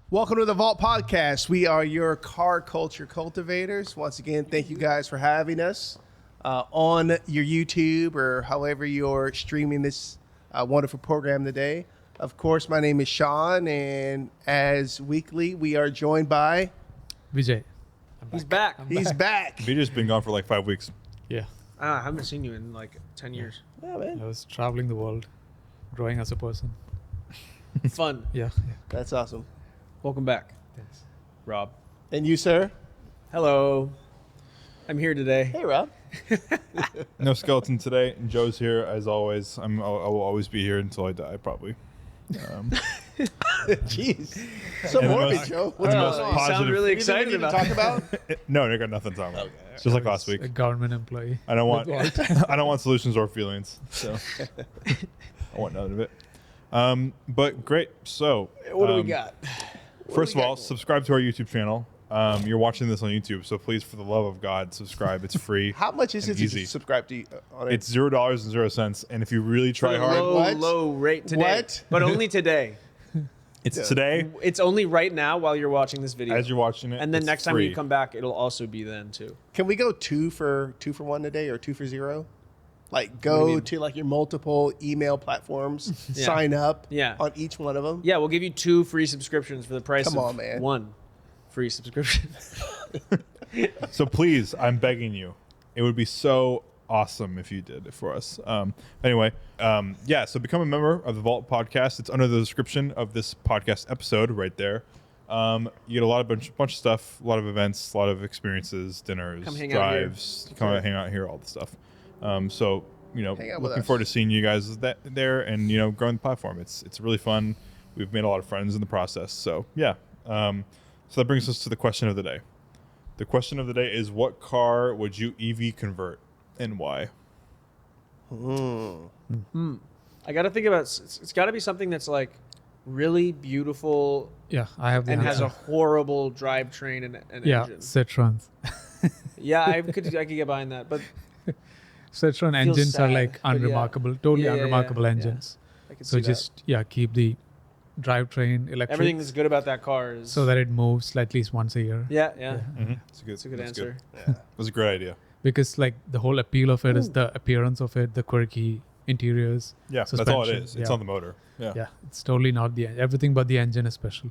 Welcome to the Valt Podcast. We are your car culture cultivators. Once again, thank you guys for having us on your YouTube or however you're streaming this wonderful program today. Of course, my name is Sean, and as weekly, we are joined by Vijay. He's back. He's back. Vijay's been gone for like 5 weeks. Yeah, I haven't seen you in like 10 years. Yeah, man. I was traveling the world, growing as a person. Fun. Yeah. That's awesome. Welcome back, Yes. Rob. And you, sir? Hello. I'm here today. Hey, Rob. No skeleton today. And Joe's here as always. I will always be here until I die, probably. Jeez. So And the morbid, most- Joe. and What's the going most You on? positive- sound really Anything we excited need to about talk it. about? No, I got nothing to talk about. It's just like last week. A government employee. I don't want With I don't want solutions or feelings. So I want none of it. But great. So What do we got? First of all, subscribe to our YouTube channel. You're watching this on YouTube, so please, for the love of God, subscribe. It's free. How much is it and to easy. subscribe to you on it? It's $0.00, and if you really try hard, What? Low rate today. What? But only today. it's today It's only right now while you're watching this video. as you're watching it. and then it's next time free. you come back, it'll also be then too. Can we go two for one today or 2 for 0? Like What do you go mean? to like your multiple email platforms, Yeah. sign up Yeah. on each one of them. Yeah, we'll give you 2 free subscriptions for the price Come of on, man. 1 free subscription. So please, I'm begging you. It would be so awesome if you did it for us. Anyway, yeah, so become a member of the Vault Podcast. It's under the description of this podcast episode right there. You get a lot of bunch of stuff, a lot of events, a lot of experiences, dinners, Come hang out here. drives. Come out, hang out here, all the stuff. So, you know, Hang out with looking us. forward to seeing you guys there and, you know, growing the platform. It's really fun. We've made a lot of friends in the process. So, yeah. So that brings us to the question of the day. The question of the day is, what car would you EV convert and why? I got to think about it's got to be something that's like really beautiful Yeah, I have the and has answer. a horrible drivetrain and Yeah, engine. Citroens. Yeah, I could get behind that, but Citroen engines are sad, like but yeah. unremarkable, totally Yeah, yeah, unremarkable yeah. engines. I could So see just keep the drivetrain electric everything that's good about that car is so that it moves at least once a year. yeah. It's a good, It's a good that's answer. That's a great idea. Because like the whole appeal of it is the appearance of it, the quirky interiors. Yeah, that's all it suspension. is. It's Yeah. on the motor. Yeah. Yeah, it's totally not everything but the engine is special.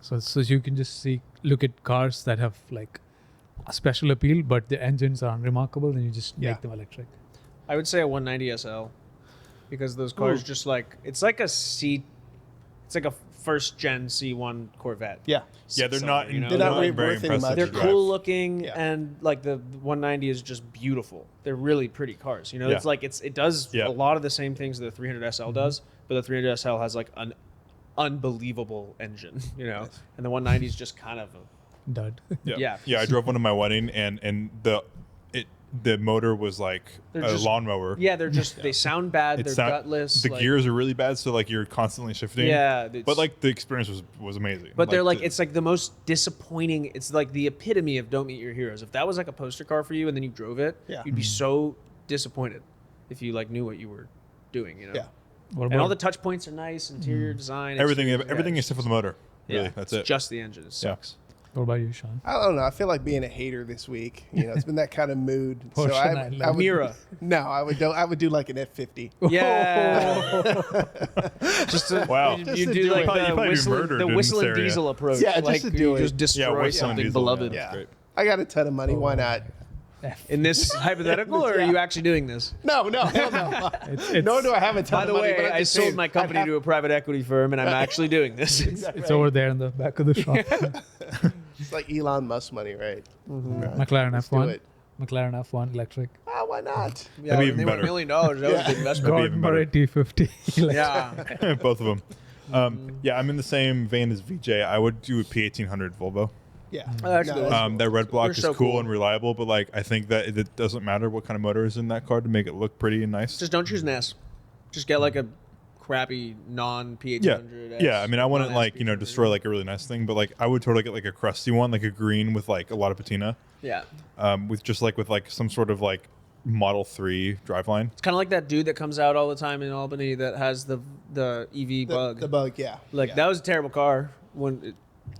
So you can just look at cars that have like a special appeal, but the engines are unremarkable, then you just Yeah. make them electric. I would say a 190 SL because those cars Ooh. just like it's like a first gen C1 Corvette. Yeah. Yeah, they're Somewhere, not. you know? They're not very worth any impressive much. to They're drive. cool looking Yeah. and like the 190 is just beautiful. They're really pretty cars. You know, Yeah. it's like it does Yeah. a lot of the same things that the 300 SL does, but the 300 SL has like an unbelievable engine, you know. And the 190 is just kind of a Dud. Yeah. Yeah. I drove one to my wedding, and the motor was like They're a just- lawnmower. yeah, they're just they sound bad, It they're sound- gutless. The like- gears are really bad, so like you're constantly shifting. Yeah, But like the experience was amazing. But they're like the- it's like the most disappointing. It's like the epitome of don't meet your heroes. If that was like a poster car for you and then you drove it, Yeah. you'd be so disappointed if you like knew what you were doing. You know. Yeah. What And all about the touch points are nice, interior design, everything exterior, everything yeah, except for the motor. Really, yeah, that's it's it. Just the engine. It sucks. what about you, Sean? I don't know. I feel like being a hater this week. You know, it's been that kind of mood. Porsche I 911. would, Mira. No, I would do like an F50. Yeah. just to, Wow. You, Just you to do do like it. You'd the probably be whistling, murdered the in this whistling area. diesel approach. Yeah, just like to do you it. just destroy Whistling something Diesel, beloved. Yeah, Yeah. that's great. I got a ton of money. Why not? In this hypothetical, or are Yeah. you actually doing this? No, hell no. It's- Nor do I have a ton By of the money. but way, I'm I just sold saying, my company I'd have- to a private equity firm, and I'm actually doing this. It's over there in the back of the shop. It's like Elon Musk money, right? McLaren Let's do F1. it. McLaren F1 electric. Ah, why not? Yeah, be when even they went better. $1 million. That was a big investment. That'd be even Gordon Murray T50. Yeah. Both of them. Yeah, I'm in the same vein as VJ. I would do a P1800 Volvo. Yeah. Actually, No, that's That red block They're is so cool cool. and reliable, but like I think that it doesn't matter what kind of motor is in that car to make it look pretty and nice. Just don't choose an S. Just get like a crappy non Yeah, P1800. yeah. I mean, I wouldn't non-S like P1800. destroy like a really nice thing, but like I would totally get like a crusty one, like a green with like a lot of patina, Yeah. with some sort of like Model 3 driveline. It's kind of like that dude that comes out all the time in Albany that has the EV bug. The bug, yeah. Like Yeah. that was a terrible car. when it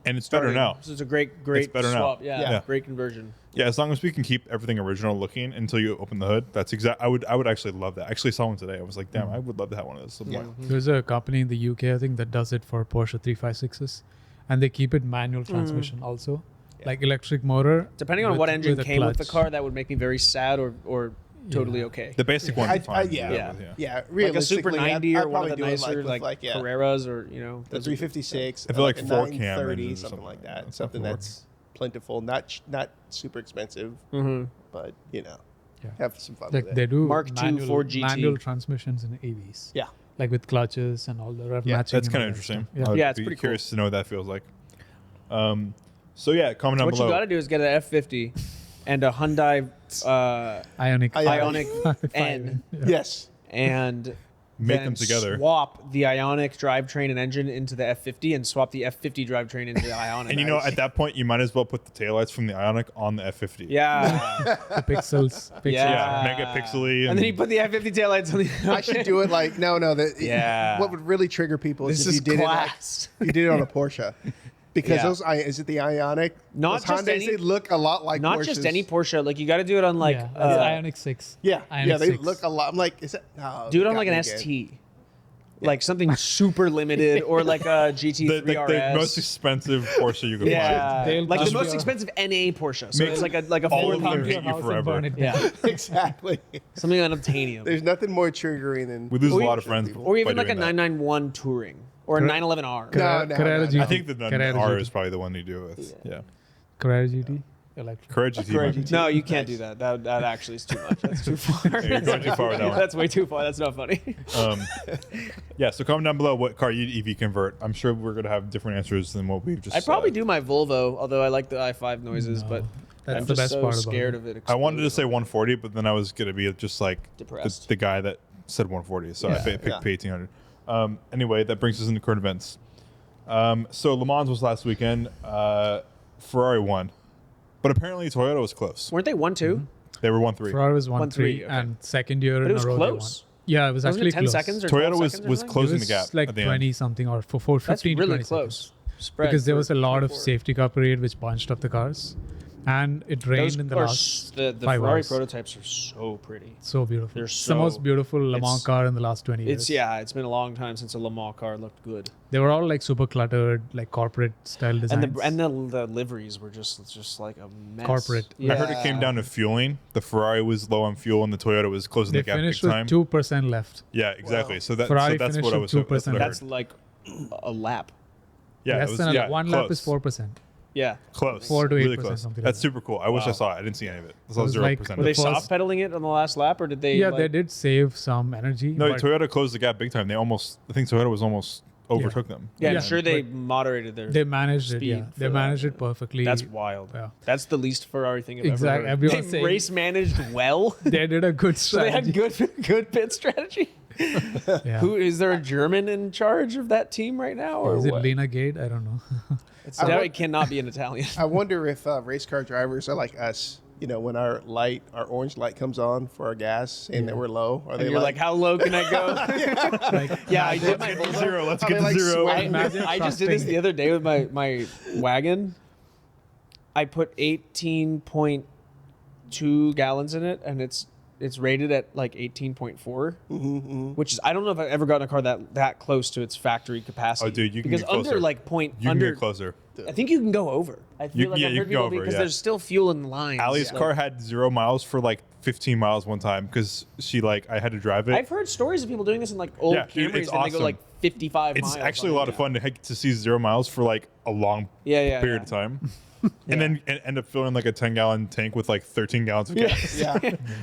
And it's better started. now. So it's a great better now. swap. Yeah, Yeah. great conversion. Yeah, as long as we can keep everything original looking until you open the hood, that's exact. I would actually love that. I actually saw one today. I was like, damn, I would love to have one of those. Yeah. There's a company in the UK, I think, that does it for Porsche 356s, and they keep it manual transmission also, like electric motor. Depending on what engine a came with the clutch. car, that would make me very sad or totally Yeah. okay. The basic one. Yeah. Like a Realistically, Super 90 I'd or one of probably the do it nicer with Carreras or the 356. I feel like a 4 cam 930, engines or something like something. that. That's Something not that's plentiful, not super expensive, Mm-hmm. but Yeah. have some fun Like with they it. do Mark II manual, Ford GT. manual transmissions in AVs. Yeah. Like with clutches and all the rev Yeah, matching. That's and kind all of that interesting. stuff. I would Yeah, it's be pretty cool. curious to know what that feels like. So yeah, comment down What below. you got to do is get an F50 and a Hyundai Ionic. Ionic Five. N, Yes. and Make then them together. Swap the Ionic drivetrain and engine into the F50, and swap the F50 drivetrain into the Ionic. And you know, at that point, you might as well put the taillights from the Ionic on the F50. yeah, The pixels. Yeah. megapixely. and then you put the F50 taillights on the. I should do it like no. Yeah. What would really trigger people is This if is you did class. it. You did it on a Porsche, because Yeah. is it the Ionic? Not those just Hyundais, any- they look a lot like Not Porsches. just any Porsche. Like you got to do it on like yeah, that's Ionic 6. Yeah, Ionic they 6. look a lot. I'm like, is it? No, do it you on got like an me again. ST. Like something super limited, or like a GT3 the RS. most expensive Porsche you can yeah, They'll like the just most be- expensive NA Porsche. So Make it's like a all Ford of them Come to hate your you house and forever. burn it Yeah, down. Exactly. something on titanium, There's nothing more triggering than. We lose a Or lot you- of friends. or even by like a doing that. 991 Touring or a Correct. 911R. No. Carrera GT. I think the Carrera R GT. is probably the one to do it with. Yeah. Carrera GT. Electric. Courage GT. Courage might- GT. No, you can't Nice. do that. That actually is too much. That's too far. Yeah, you're going too far with that one. That's way too far. That's not funny. Yeah, so comment down below what car you'd EV convert. I'm sure we're going to have different answers than what we've just I'd probably said. do my Volvo, although I like the i5 noises, No, but that's I'm the just best so part about scared it. of it. I wanted to say exploding. 140, but then I was going to be just like Depressed. the guy that said 140. So I Yeah. picked Yeah. 1800. Anyway, that brings us into current events. So Le Mans was last weekend. Ferrari won. But apparently Toyota was close. Weren't they 1-2? They were 1-3. Ferrari was 1-3, 1-3, okay. and second year But in it was a row they won. close. Yeah, it was Wasn't actually it 10 close. seconds or Toyota 12 was seconds or was something? closing It the gap was like at the 20 end. something or for That's 15 to really 20 close. seconds. Spread Because there for was a lot of 24. safety car parade which bunched up the cars, and it rained Those in the are last the 5 Ferrari hours. prototypes are so pretty. So beautiful. They're It's the most so- beautiful Le Mans it's- car in the last 20 years. It's been a long time since a Le Mans car looked good. They were all like super cluttered, like corporate style designs. And the liveries were just like a mess. Corporate. I heard it came down to fueling. The Ferrari was low on fuel, and the Toyota was closing they the gap big finished with time. 2% left. Yeah, exactly. Wow. So that's Ferrari what finished I with was. That's what I 2%. heard. That's like a lap. Yeah, Less it was, than yeah, one close. lap is 4%. Yeah. Close. 4 to really 8%, close. something like That's that. super cool. I wish I Wow. saw it. I didn't see any of it. I It saw was 0%. like Were they The first- soft pedaling it on the last lap, or did they? Yeah, like, they did save some energy. No, but Toyota closed the gap big time. I think Toyota was almost overtook them. Yeah, I'm Yeah, sure they but moderated their. they managed it. speed Yeah, for they that. managed it perfectly. That's wild. Yeah. That's the least Ferrari thing I've Exact- ever heard. everyone's They saying- race managed well. They did a good So they strategy. had good pit strategy. Yeah. Who is there a German in charge of that team right now, or Is it what? Lena Gate? I don't know. It cannot be an Italian. I wonder if race car drivers are like us. You know, when our orange light comes on for our gas and that we're low, are And they you're like, how low can I go? Like, Yeah, I did my Let's get to zero. Let's Are get they to like zero. sweating? Imagine I just did this trusting- the other day with my wagon. I put 18.2 gallons in it, and it's rated at like 18.4, which is I don't know if I've ever gotten a car that close to its factory capacity. Oh, dude, you can because get closer. under like point You can under. get closer. I think you can go over. I feel like yeah, I've you heard can go people over, because yeah. there's still fuel in the lines. Allie's Like, car had 0 miles for like 15 miles one time because I had to drive it. I've heard stories of people doing this in like old Yeah, dude, Camrys, it's and they go awesome. like 55 miles. It's actually a on lot it. of fun to see 0 miles for like a long Yeah, period of time. And then end up filling like a 10-gallon tank with like 13 gallons of gas. yeah.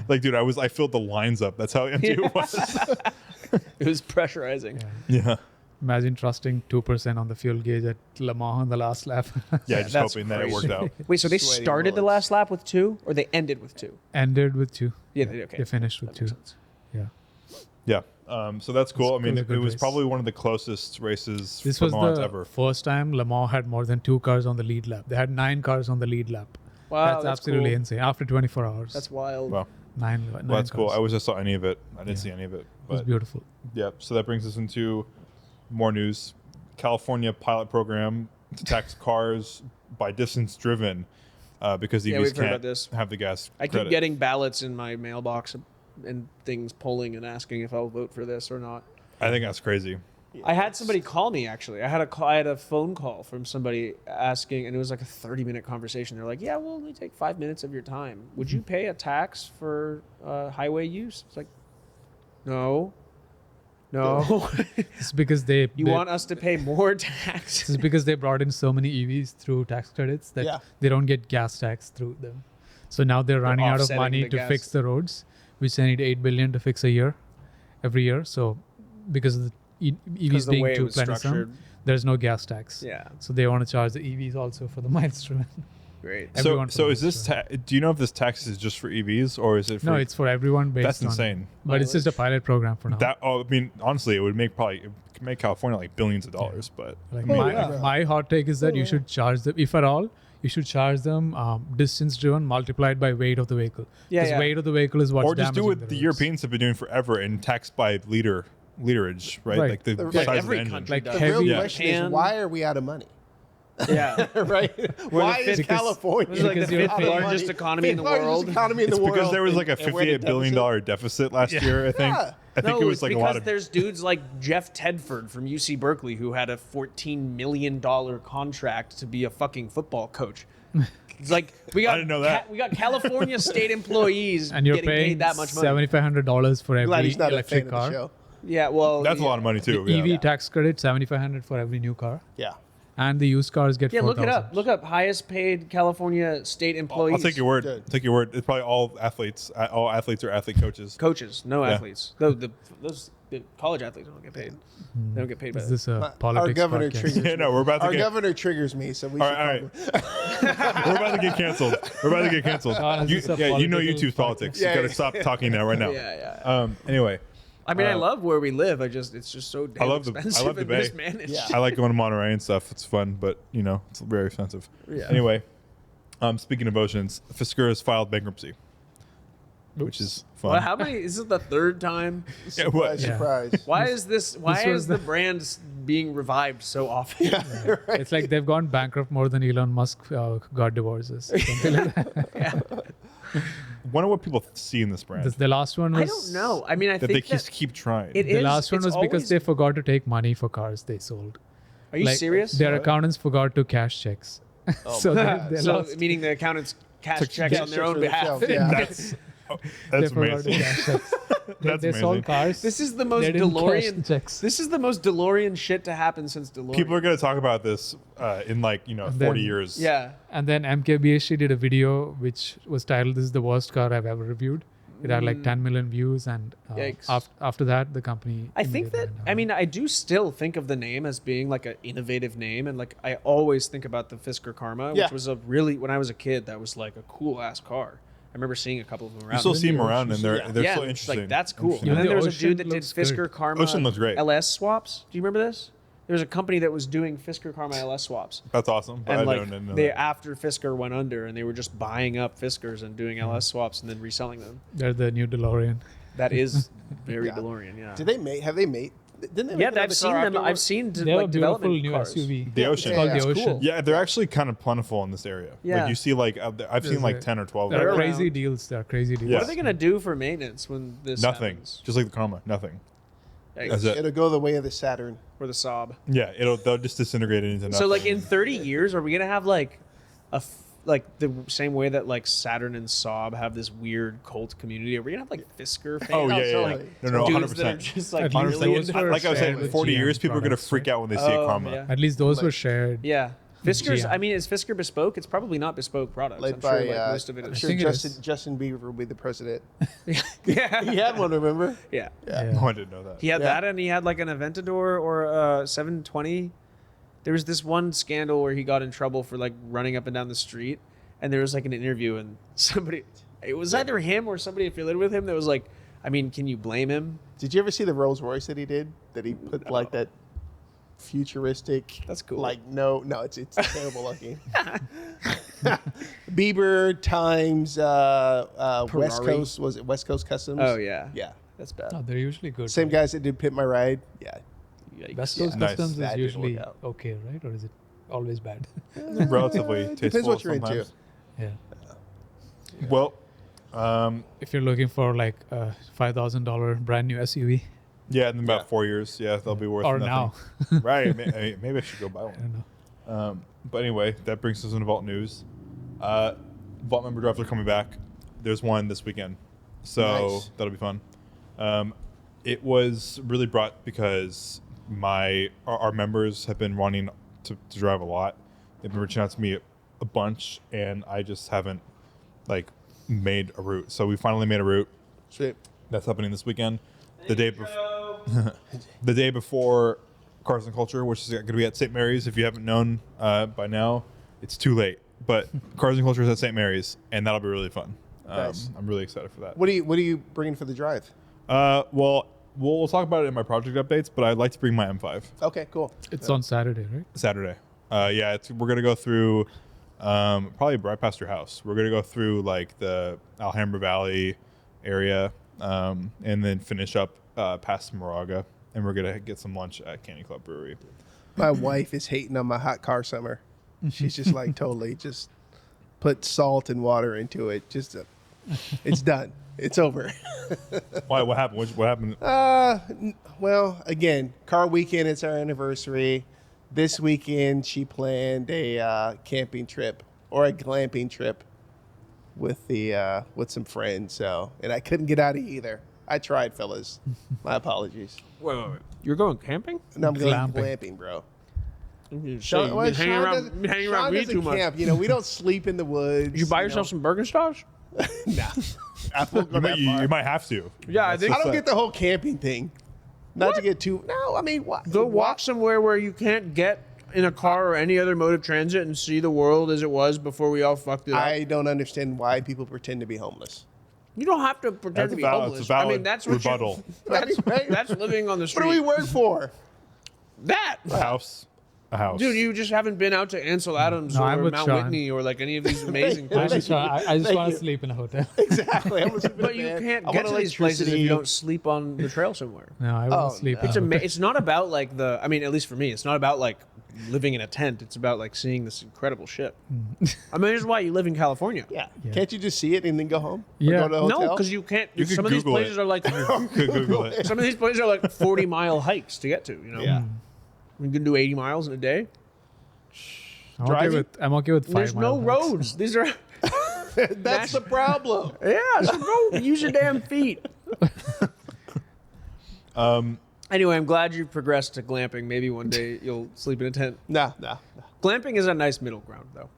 Like, dude, I filled the lines up. That's how empty it was. It was pressurizing. Yeah. Imagine trusting 2% on the fuel gauge at Le Mans on the last lap. Yeah, just That's hoping that it worked crazy. out. Wait, so they Sweaty started the bullets. last lap with 2, or they ended with 2? Ended with 2. Yeah, they did, okay. They finished with That 2. makes sense. Yeah. Yeah. So that's cool. It's I mean, a it good was race. probably one of the closest races This for was Le Mans the ever. first time Le Mans had more than 2 cars on the lead lap. They had 9 cars on the lead lap. Wow, that's absolutely cool. insane. After 24 hours. That's wild. Wow. 9 Well, that's cool. cars. I wish I saw any of it. I didn't Yeah. see any of it. It was But beautiful. yeah, so that brings us into more news. California pilot program to tax cars by distance driven because Yeah, EVs we've heard about can't this. have the gas I keep credit. getting ballots in my mailbox and things polling and asking if I'll vote for this or not. I think that's crazy. I had somebody call me actually. I had a phone call from somebody asking, and it was like a 30-minute conversation. They're like, "Yeah, we'll only take 5 minutes of your time. Would you pay a tax for highway use?" It's like, no. It's because You want us to pay more tax? It's because they brought in so many EVs through tax credits that Yeah. they don't get gas tax through them. So now they're running out of offsetting money the to gas. fix the roads, which they need 8 billion to fix a year, every year. So because of the EVs the being way it too was plentiful, structured. there's no gas tax. Yeah, So they want to charge the EVs also for the miles driven. great. Everyone So for is the this miles do you know if this tax is just for EVs or is it for No, it's for everyone based That's on. insane. But it's just a pilot program for now. that I mean honestly it would make California like billions of dollars, but Like Oh, my, yeah. my hot take is that you should charge them, if at all, you should charge them distance driven multiplied by weight of the vehicle. Yeah, Because yeah. weight of the vehicle is what's or just do damaging what the roads. Europeans have been doing forever and tax by literage, right? Right. Like the Like size of every the engine. country Like does. The heavy- real Yeah. question is, Japan- why are we out of money? Yeah. Right? Why is because- California It was like the Because you're fifth paying- largest economy in the Fifth largest world. economy in It's the world. because there was like a and we're in $58 billion deficit last year, I think. Yeah. I think No, it was it's like a because lot of there's dudes like Jeff Tedford from UC Berkeley who had a $14 million contract to be a fucking football coach. It's like we got I didn't know that. we got California state employees And you're getting paying paid that much money. $7,500 for Glad every he's not a fan electric of the car. show. Yeah, well, that's a lot of money too. The Yeah. EV tax credit $7,500 for every new car, Yeah. and the used cars get Yeah, look it 4,000. up. Look up highest paid California state employees. I'll take your word. Good. Take your word. It's probably all athletes. All athletes are athlete coaches. Coaches, no Yeah. athletes. The college athletes don't get paid. They don't get paid by Is this a Our politics governor podcast? triggers Yeah, no, we're about to Our get. governor triggers me, so we All should right, all probably- right. We're about to get canceled. We're about to get canceled. God, is You, this a yeah, you know political YouTube's politics. Yeah, you got to yeah. stop talking now, right now. Yeah. Anyway, I mean, I Uh, love where we live. it's just so damn I love the expensive Bay. and mismanaged. Yeah. I like going to Monterey and stuff. It's fun, but you know it's very expensive. Yeah. Anyway, speaking of oceans, Fisker has filed bankruptcy, which is fun. Well, how many? Is it the third time? Yeah, what? Surprise, Yeah. surprise. Why is this? Why This was is the the- brand being revived so often? It's like they've gone bankrupt more than Elon Musk got divorces. Something like that. Wonder what people see in this brand. The last one was. I don't know. I mean, I that they think that keep trying. it The is. last one it's was because always- they forgot to take money for cars they sold. Are you Like, serious? Their accountants forgot to cash checks. So they so lost. meaning the accountants cash Took checks cash on their checks own for behalf. themselves, yeah. That's They that's forgot to amazing. cash checks. That's they amazing. sold cars. This is the most They didn't cash the DeLorean. checks. This is the most DeLorean shit to happen since DeLorean. People are going to talk about this in like 40 then- years. Yeah. And then MKBHD did a video which was titled "This is the worst car I've ever reviewed." It had like 10 million views, and Yikes. after that, the company. I think that immediately went I down. mean I do still think of the name as being like an innovative name, and like I always think about the Fisker Karma, Yeah. which was a really when I was a kid that was like a cool ass car. I remember seeing a couple of them around. You still see them the around, and they're Ocean, they're yeah, so it's interesting. like that's cool. Interesting. And then Even there the was a dude that Ocean did looks Fisker good. Karma Ocean looks great. LS swaps. Do you remember this? There was a company that was doing Fisker Karma LS swaps. That's awesome. But And I like don't know they that. after Fisker went under, and they were just buying up Fiskers and doing LS swaps and then reselling them. They're the new DeLorean. That is very Yeah. DeLorean, yeah. Did they make? Have they made? Didn't they? Yeah, make another I've seen car them. afterward? I've seen They have a like beautiful development new cars. SUV. The Yeah, Ocean. It's called yeah, the it's Ocean. cool. Yeah, they're actually kind of plentiful in this area. Yeah. Like you see, like I've seen like a- 10 or 12. There They're are of them. crazy deals. There are crazy deals. Yeah. What are they gonna do for maintenance when this Nothing. happens? Just like the Karma. Nothing. Like, That's it. It'll go the way of the Saturn. or the Saab. Yeah, they'll just disintegrate it into nothing. So like in 30 years, are we gonna have like like the same way that like Saturn and Saab have this weird cult community? Are we gonna have like Fisker fans? Oh yeah, yeah, yeah. totally. No, Dudes that are 100%. just like At least really those into are Like I was shared saying, with 40 GM years, people are gonna products, freak right? out when they see a Oh, Karma. yeah. At least those Like- were shared. Yeah. Fisker's. GM. I mean, is Fisker bespoke? It's probably not bespoke products. Led I'm by, sure like most of it I'm is. sure think it Justin, is. Justin Bieber will be the president. yeah. He had one, remember? Yeah. Yeah. Oh, I didn't know that. He had Yeah. that, and he had like an Aventador or a 720. There was this one scandal where he got in trouble for like running up and down the street, and there was like an interview, and somebody, it was either him or somebody affiliated with him that was like, I mean, can you blame him? Did you ever see the Rolls Royce that he did? That he put like that futuristic. That's cool. Like no, it's terrible looking. Bieber times West Ferrari? Coast, was it West Coast Customs? Oh yeah, yeah. that's bad. No, they're usually good. Same right? guys that did Pit My Ride. Yeah. Yikes. West Coast Nice. Customs That is didn't work usually out. okay, right? Or is it? always bad. Relatively tasteful. Depends what you're into. sometimes. Yeah. Well, If you're looking for like a $5,000 brand new SUV, yeah, in about Yeah. 4 years, yeah, they'll be worth or nothing. now, Right? Maybe I should go buy I one. don't know. But anyway, that brings us into Vault news. Vault member drives are coming back. There's one this weekend, so Nice. that'll be fun. It was really brought because our members have been wanting to drive a lot. They've been reaching out to me a bunch, and I just haven't like made a route. So we finally made a route. Sweet. That's happening this weekend. The day before, the day before Cars and Culture, which is going to be at St. Mary's. If you haven't known by now, it's too late. But Cars and Culture is at St. Mary's, and that'll be really fun. Nice. I'm really excited for that. What are you bringing for the drive? Well, we'll talk about it in my project updates, but I'd like to bring my M5 Okay, cool. It's on Saturday, right? Saturday. Yeah, we're gonna go through probably right past your house. We're gonna go through like the Alhambra Valley area, and then finish up past Moraga, and we're gonna get some lunch at Candy Club Brewery. My wife is hating on my hot car summer. She's just like totally just put salt and water into it. It's done. It's over. Why? What happened? What happened? Well, again, car weekend. It's our anniversary. This weekend, she planned a camping trip or a glamping trip with some friends. So, and I couldn't get out of either. I tried, fellas. My apologies. Wait. You're going camping? No, I'm going Glamping. glamping, bro. Sean, well, you've been hanging Sean around me doesn't too much. camp. You know, we don't sleep in the woods. Did you buy yourself some Birkenstocks? Nah, I won't go that far. You might have to. Yeah, I think I don't just get the whole camping thing. Not to get too. No, I mean, what? Go walk somewhere where you can't get in a car or any other mode of transit and see the world as it was before we all fucked it up. I don't understand why people pretend to be homeless. You don't have to pretend That's to be valid. homeless. It's a I mean, valid that's what rebuttal. that's living on the What street. do we work for? That. A house. Dude, you just haven't been out to Ansel Adams No, I'm or with Mount Sean. Whitney or like any of these amazing I places. just, I just Thank want you. to sleep in a hotel. Exactly. But you can't get to these places if you don't sleep on the trail somewhere. No, I won't Oh, sleep no. in a hotel. It's not about like at least for me, it's not about like living in a tent. It's about like seeing this incredible shit. I mean, this is why you live in California. Yeah. Yeah. Can't you just see it and then go home? Or Yeah. go to a hotel? No, because you can't. You could some of these Google places it. are like Could Google it. some of these places are like 40-mile hikes to get to. You know, Yeah. you can do 80 miles in a day. Driving? I'm okay with 5 There's no mile hikes. roads. These are That's the problem. yeah. So go use your damn feet. Anyway, I'm glad you progressed to glamping. Maybe one day you'll sleep in a tent. No. Glamping is a nice middle ground, though.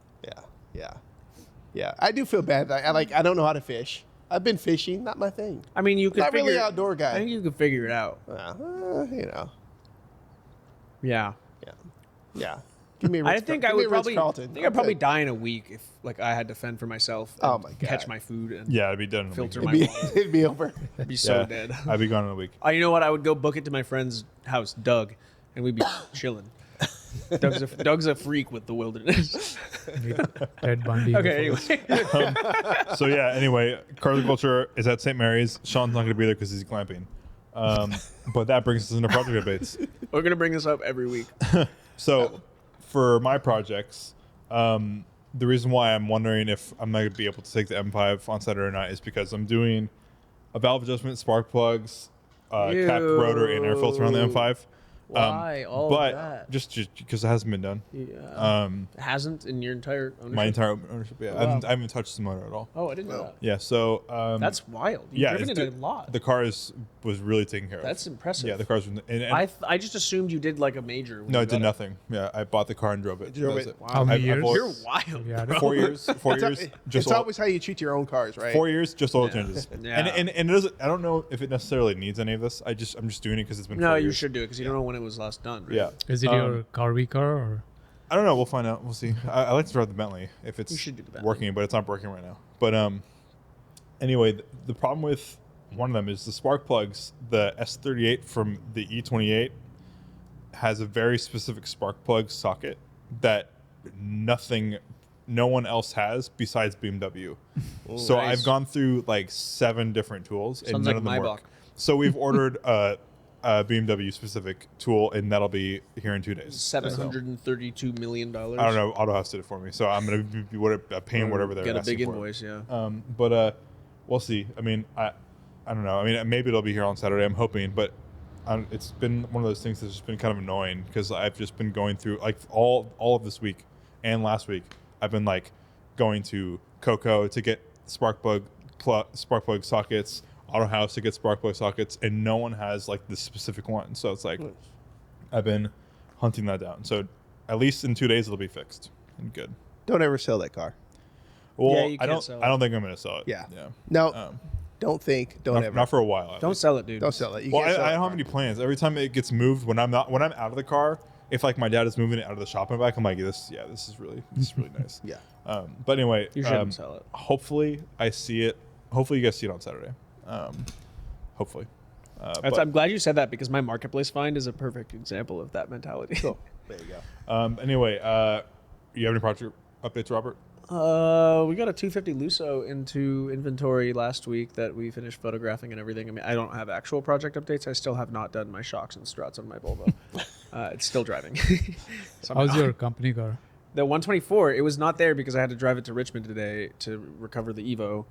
Yeah. I do feel bad. I don't know how to fish. I've been fishing, not my thing. I mean, you could Not figure. really outdoor guy. I think you could figure it out. You know. Yeah. Yeah. Give me a I Ritz, think give I me would a probably. Ritz-Carlton. I think I'd probably die in a week if like I had to fend for myself. And Oh my God. Catch my food and Yeah, it'd be done. In a filter week. my It'd be, wallet. it'd be over. I'd be so Yeah. dead. I'd be gone in a week. You know what? I would go book it to my friend's house, Doug, and we'd be chilling. Doug's a freak with the wilderness. Ted Bundy. Okay, before. anyway. So yeah, anyway, Cars and Culture is at St. Mary's. Sean's not going to be there because he's glamping. But that brings us into project updates. We're gonna bring this up every week. So for my projects, the reason why I'm wondering if I'm not going to be able to take the M5 on Saturday or not is because I'm doing a valve adjustment, spark plugs, capped rotor, and air filter on the M5. Why all but of that? just because it hasn't been done. Yeah. Hasn't in your entire ownership? My entire ownership, yeah. Oh, wow. I haven't touched the motor at all. Oh, I didn't know that. Yeah, so That's wild. You've yeah, driven it's it a lot. the car was really taken care of. That's impressive. Yeah, the car's and I just assumed you did like a major. when no, you it did got nothing. Yeah, I bought the car and drove it. Drove That was it. Wow. How many I've years? always- You're wild. Yeah, bro. 4 years. 4 years. It's Just oil, always how you treat your own cars, right? 4 years, just oil changes. Yeah. And it doesn't. I don't know if it necessarily needs any of this. I'm just doing it because it's been. No, 4 you years. should do it because you don't know when it was last done. Right? Yeah. Is it your car or? I don't know. We'll find out. We'll see. I like to drive the Bentley if it's You should do the Bentley. working, but it's not working right now. But anyway, the problem with one of them is the spark plugs. The S38 from the E28 has a very specific spark plug socket that no one else has besides BMW. So Nice. I've gone through like 7 different tools and Sounds none like of them my work. block. So we've ordered a a BMW specific tool, and that'll be here in 2 days. $732 million. I don't know. Autohouse did it for me, so I'm gonna be paying whatever they're Get a asking big for. invoice, yeah. But we'll see. I mean, I don't know. I mean, maybe it'll be here on Saturday. I'm hoping, but it's been one of those things that's just been kind of annoying because I've just been going through like all of this week and last week. I've been like going to Coco to get spark plug sockets, Autohouse to get spark plug sockets, and no one has like this specific one. So it's like I've been hunting that down. So at least in 2 days it'll be fixed and good. Don't ever sell that car. Well, Yeah, you I can't don't. sell it. I don't think I'm gonna sell it. Yeah. Yeah. No, don't think. Don't Not, ever. not for a while. at Don't least. sell it, dude. Don't sell it. You Well, can't sell I that don't have car. any plans. Every time it gets moved, when I'm out of the car, if like my dad is moving it out of the shop and back, I'm like, this is really nice. Yeah. But anyway, You shouldn't sell it. Hopefully, I see it. Hopefully, you guys see it on Saturday. Hopefully. But, I'm glad you said that because my marketplace find is a perfect example of that mentality. Cool. There you go. anyway, you have any project updates, Robert? We got a 250 Lusso into inventory last week that we finished photographing and everything. I mean, I don't have actual project updates. I still have not done my shocks and struts on my Volvo. It's still driving. How's your company car? The 124, it was not there because I had to drive it to Richmond today to recover the Evo.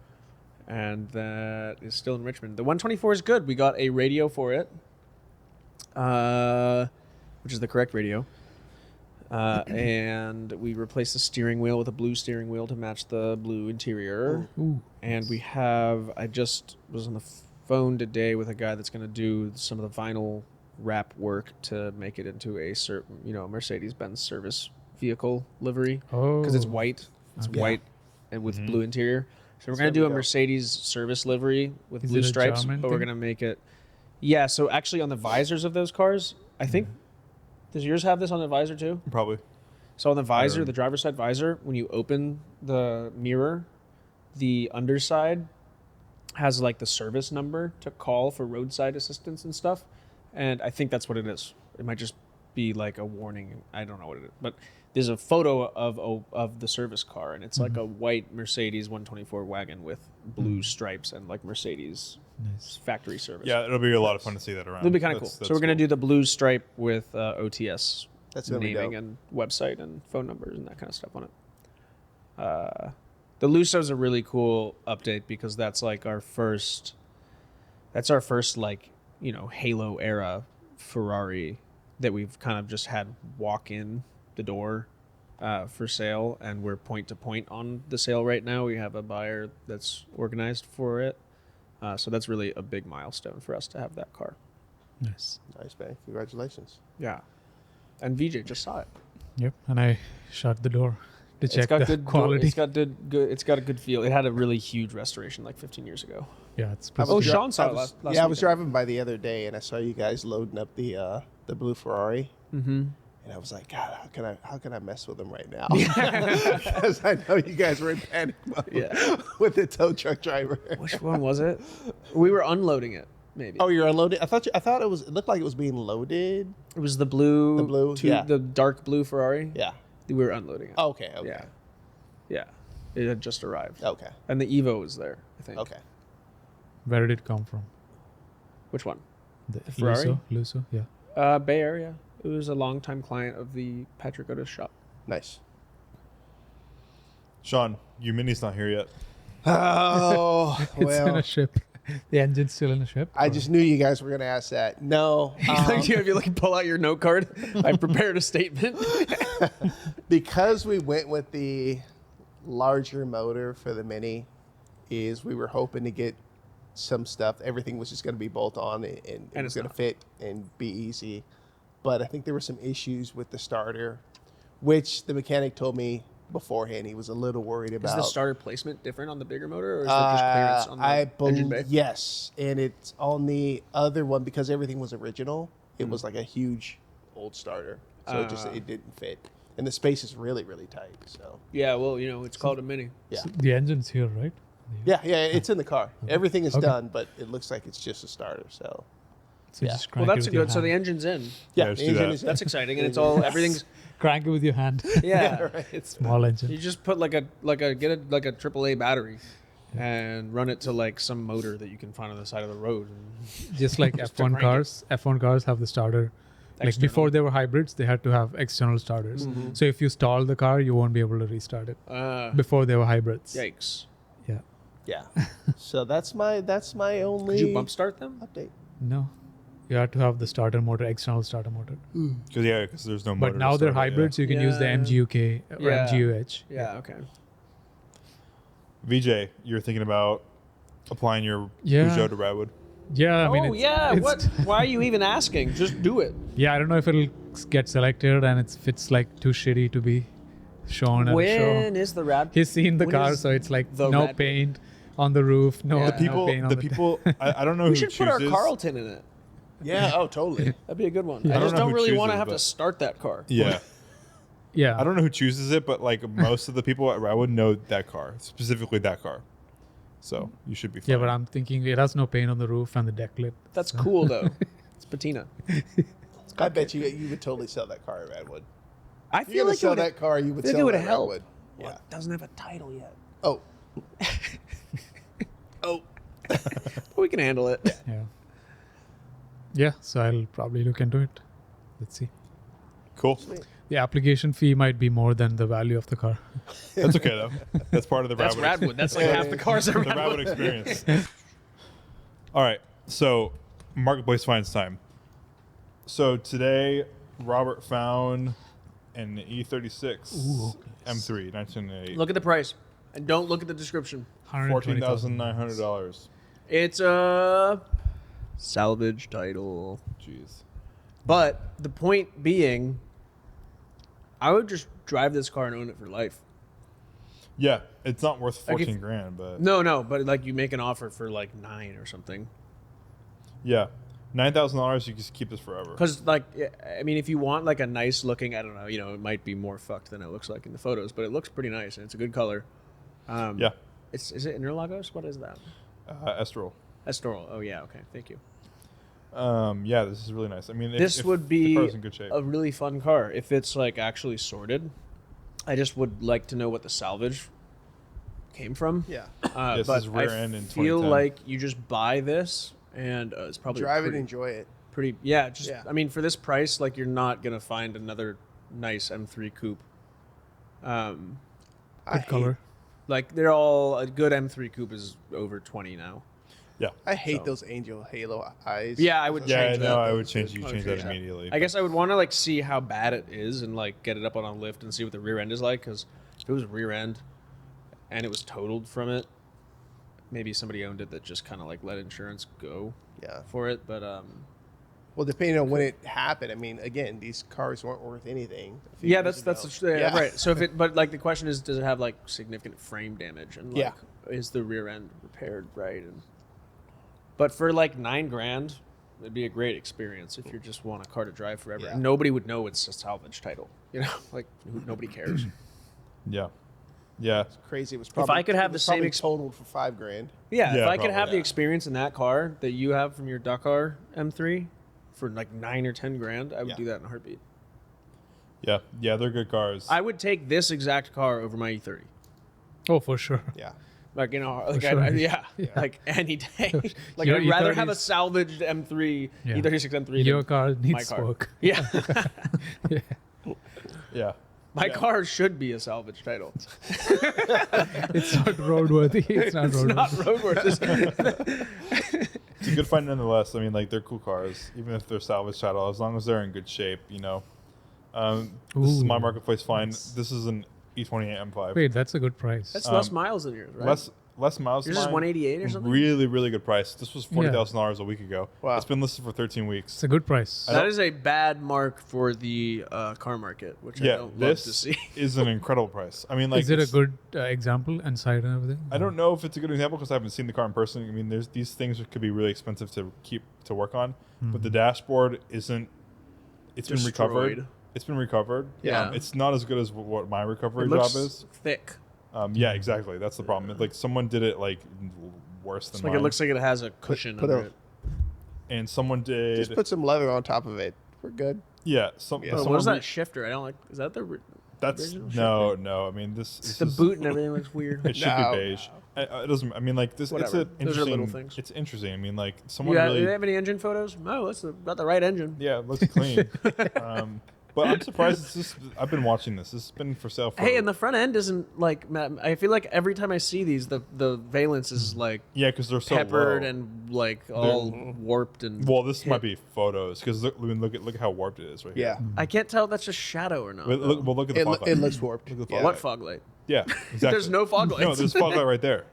And that is still in Richmond. The 124 is good. We got a radio for it, which is the correct radio. And we replaced the steering wheel with a blue steering wheel to match the blue interior. Ooh. And we have, I just was on the phone today with a guy that's going to do some of the vinyl wrap work to make it into a certain, Mercedes-Benz service vehicle livery. Because it's white. It's Okay. white and with blue interior. So we're It's going to gonna do a be dope. Mercedes service livery with Is blue it a stripes, German but we're thing? going to make it. Yeah, so actually on the visors of those cars, I think, does yours have this on the visor too? Probably. So on the visor, don't- the driver's side visor, when you open the mirror, the underside has like the service number to call for roadside assistance and stuff. And I think that's what it is. It might just be like a warning. I don't know what it is. But there's a photo of the service car, and it's like a white Mercedes 124 wagon with blue stripes and like Mercedes Nice. factory service. Yeah, it'll be a lot of fun to see that around. It'll be kind of cool. That's So we're going to cool. do the blue stripe with OTS That's gonna be naming dope. and website and phone numbers and that kind of stuff on it. The Luso's a really cool update because that's like our first like, Halo era Ferrari that we've kind of just had walk in the door for sale, and we're point to point on the sale right now. We have a buyer that's organized for it. So that's really a big milestone for us to have that car. Nice. Nice, man. Congratulations. Yeah. And Vijay just saw it. Yep. And I shut the door to It's check got the good quality. It's got good. It's got a good feel. It had a really huge restoration like 15 years ago. Yeah, it's I was Oh, dri- Sean saw I it was- last Yeah, I was weekend. driving by the other day, and I saw you guys loading up the blue Ferrari. Mm-hmm. And I was like, God, how can I mess with them right now? Because I know you guys were in panic mode Yeah. with the tow truck driver. Which one was it? We were unloading it. Maybe. Oh, you're unloading? I thought it looked like it was being loaded. It was the blue. The blue, yeah. The dark blue Ferrari. Yeah. We were unloading it. Okay. Yeah. Yeah. It had just arrived. Okay. And the Evo was there, I think. Okay. Where did it come from? Which one? The Ferrari? Lusso, yeah. Bay Area. It was a longtime client of the Patrick Otis shop. Nice. Sean, your mini's not here yet. Oh, It's in well, a ship. The engine's still in a ship. I or- just knew you guys were going to ask that. No. If you like pull out your note card, I prepared a statement. Because we went with the larger motor for the Mini, is we were hoping to get some stuff. Everything was just going to be bolt on and it was it's going to not. fit and be easy. But I think there were some issues with the starter, which the mechanic told me beforehand he was a little worried about. Is the starter placement different on the bigger motor, or is there just clearance on the I engine believe bay? yes, and it's on the other one because everything was original. It was like a huge old starter, so it didn't fit, and the space is really tight. So Yeah, well, it's called a Mini. yeah, So the engine's here, right? yeah, it's in the car. Everything is Okay. done, but it looks like it's just a starter. So So Yeah. just Well, crank it that's with your good. So the hand. engine's in. yeah, let's the do engine that. is in. That's exciting, and it's all everything's. Crank it with your hand. Yeah, Right. Small you engine. just put like a AAA battery. and run it to like some motor that you can find on the side of the road. And Just like Just to F1 crank it. cars. F1 cars have the starter. Like External. before they were hybrids, they had to have external starters. Mhm. So if you stall the car, you won't be able to restart it. Before they were hybrids. Yikes! Yeah. Yeah. So that's my only Could you bump start them? update. No. You have to have the starter motor, external starter motor. Because there's no motor. But to now they're start it, yeah. hybrids. You can use the Yeah. MGUK or Yeah. MGUH. Yeah. Okay. Vijay, you're thinking about applying your Yeah. Peugeot to Radwood. Yeah. I mean, oh it's, yeah. it's- What? Why are you even asking? Just do it. Yeah. I don't know if it'll get selected and if it's like too shitty to be shown at a show. When is the rad? He's seen the when car, is so it's like the no Radwood? paint on the roof, no, Yeah. no The People, paint on the people. I don't know We who should chooses. put our Carlton in it. Yeah. Oh, totally. That'd be a good one. Yeah. I I just don't know don't who really want to chooses, have to but- start that car. Yeah, Yeah. I don't know who chooses it, but like most of the people at Radwood know that car, specifically that car. So you should be fine. Yeah, but I'm thinking it has no paint on the roof and the deck lid. That's cool though. It's patina. I bet you would totally sell that car at Radwood. I If you're feel gonna like sell it would, that car, you would I think sell it would it at help. Radwood. Well, Yeah. it doesn't have a title yet. Oh. Oh. But we can handle it. Yeah. Yeah, so I'll probably look into it. Let's see. Cool. The application fee might be more than the value of the car. That's okay though. That's part of the That's Radwood. Radwood. That's like half the cars at The Radwood. Radwood experience. All right, so marketplace finds time. So today, Robert found an E36 M3 1998, Look at the price, and don't look at the description. $14,900. It's a salvage title. Jeez. But the point being, I would just drive this car and own it for life. Yeah, it's not worth Like if- 14 grand, but No, but like you make an offer for like 9 or something. yeah, $9,000. You can just keep this forever. Because like, I mean, if you want like a nice looking, I don't know, it might be more fucked than it looks like in the photos, but it looks pretty nice and it's a good color. Yeah, Is it Interlagos? What is that? Estoril. Estoril. Oh yeah, okay, thank you. Yeah, this is really nice. I mean, This would the be car's in good shape. a really fun car if it's like actually sorted. I just would like to know what the salvage came from. Yeah. This But is rear I end in feel 2010. like you just buy this and it's probably Drive it, pretty, enjoy it. pretty. Yeah, just Yeah. I mean, for this price, like you're not gonna find another nice M3 coupe. I Good hate, color. Like they're all a good M3 coupe is over 20 now. Yeah. I hate So- those angel halo eyes. Yeah, I would Yeah, change no, that. I would change. You I would change that change that. immediately. I guess I would want to like see how bad it is and like get it up on a lift and see what the rear end is like. Because if it was rear end and it was totaled from it, maybe somebody owned it that just kind of like let insurance go Yeah. for it. But Well, depending on when it happened, I mean, again, these cars weren't worth anything. a few yeah, years that's ago. yeah, right. So if it, but like the question is, does it have like significant frame damage and like Yeah. is the rear end repaired right? And but for like $9,000, it'd be a great experience if you just want a car to drive forever. Yeah. And nobody would know it's a salvage title. Like nobody cares. yeah, yeah. Crazy. It was probably, I could have it was the same probably ex- totaled for $5,000. Yeah, Yeah, if I could probably, have the yeah. experience in that car that you have from your Dakar M3 for like 9 or 10 grand, I would Yeah. do that in a heartbeat. Yeah, yeah, they're good cars. I would take this exact car over my E30. Oh, for sure. Yeah. Like, like sure. yeah, Yeah. like any day. Like, Your I'd rather have a E30s salvaged M3, Yeah. E36 M3 Your than car my needs car. work. Yeah. Yeah. yeah, My Yeah. car should be a salvage title. It's not roadworthy. It's not It's roadworthy. not roadworthy. it's a good find nonetheless. I mean, like they're cool cars, even if they're salvage title, as long as they're in good shape. This is my Ooh, marketplace find. nice. This is an E28 M5. Wait, that's a good price. That's less miles than yours, right? Less miles. Yours than is mine. 188 or something? Really, really good price. This was $40,000 a week ago. Wow. It's been listed for 13 weeks. It's a good price. I That don't- is a bad mark for the car market, which I Yeah, don't love to this see. is an incredible price. I mean, like, Is it a it's- good example inside and everything? I don't know if it's a good example because I haven't seen the car in person. I mean, there's these things that could be really expensive to work on, but the dashboard isn't. It's been recovered. Destroyed. It's been recovered. Yeah. It's not as good as what my recovery It job looks is. thick. Yeah, exactly. That's the problem. Like someone did it like worse than It's like mine. it looks like it has a cushion put under a- it. and someone did. Just put some leather on top of it. We're good. yeah. Some. Yeah. Oh, someone what is re- that shifter? I don't like. Is that the? That's Original no. I mean, this The is, boot and everything looks weird. It should No, be beige. It doesn't. I mean, like this. It's Whatever. an Those are interesting. little things. It's interesting. I mean, like someone Do really. they have any engine photos? No, that's not the right engine. Yeah, it looks clean. But I'm surprised. It's just. I've been watching this. This has been for sale for. Hey, and the front end isn't like. I feel like every time I see these, the valence is like yeah, because they're so peppered low. and like all warped and. Well, this hit. might be photos because look at how warped it is right Yeah. here. I can't tell if that's just shadow or not. Look at the It, fog light. it looks warped. Look at the Yeah. fog What light. fog light? Yeah, exactly. There's no fog lights. No, there's fog light right there.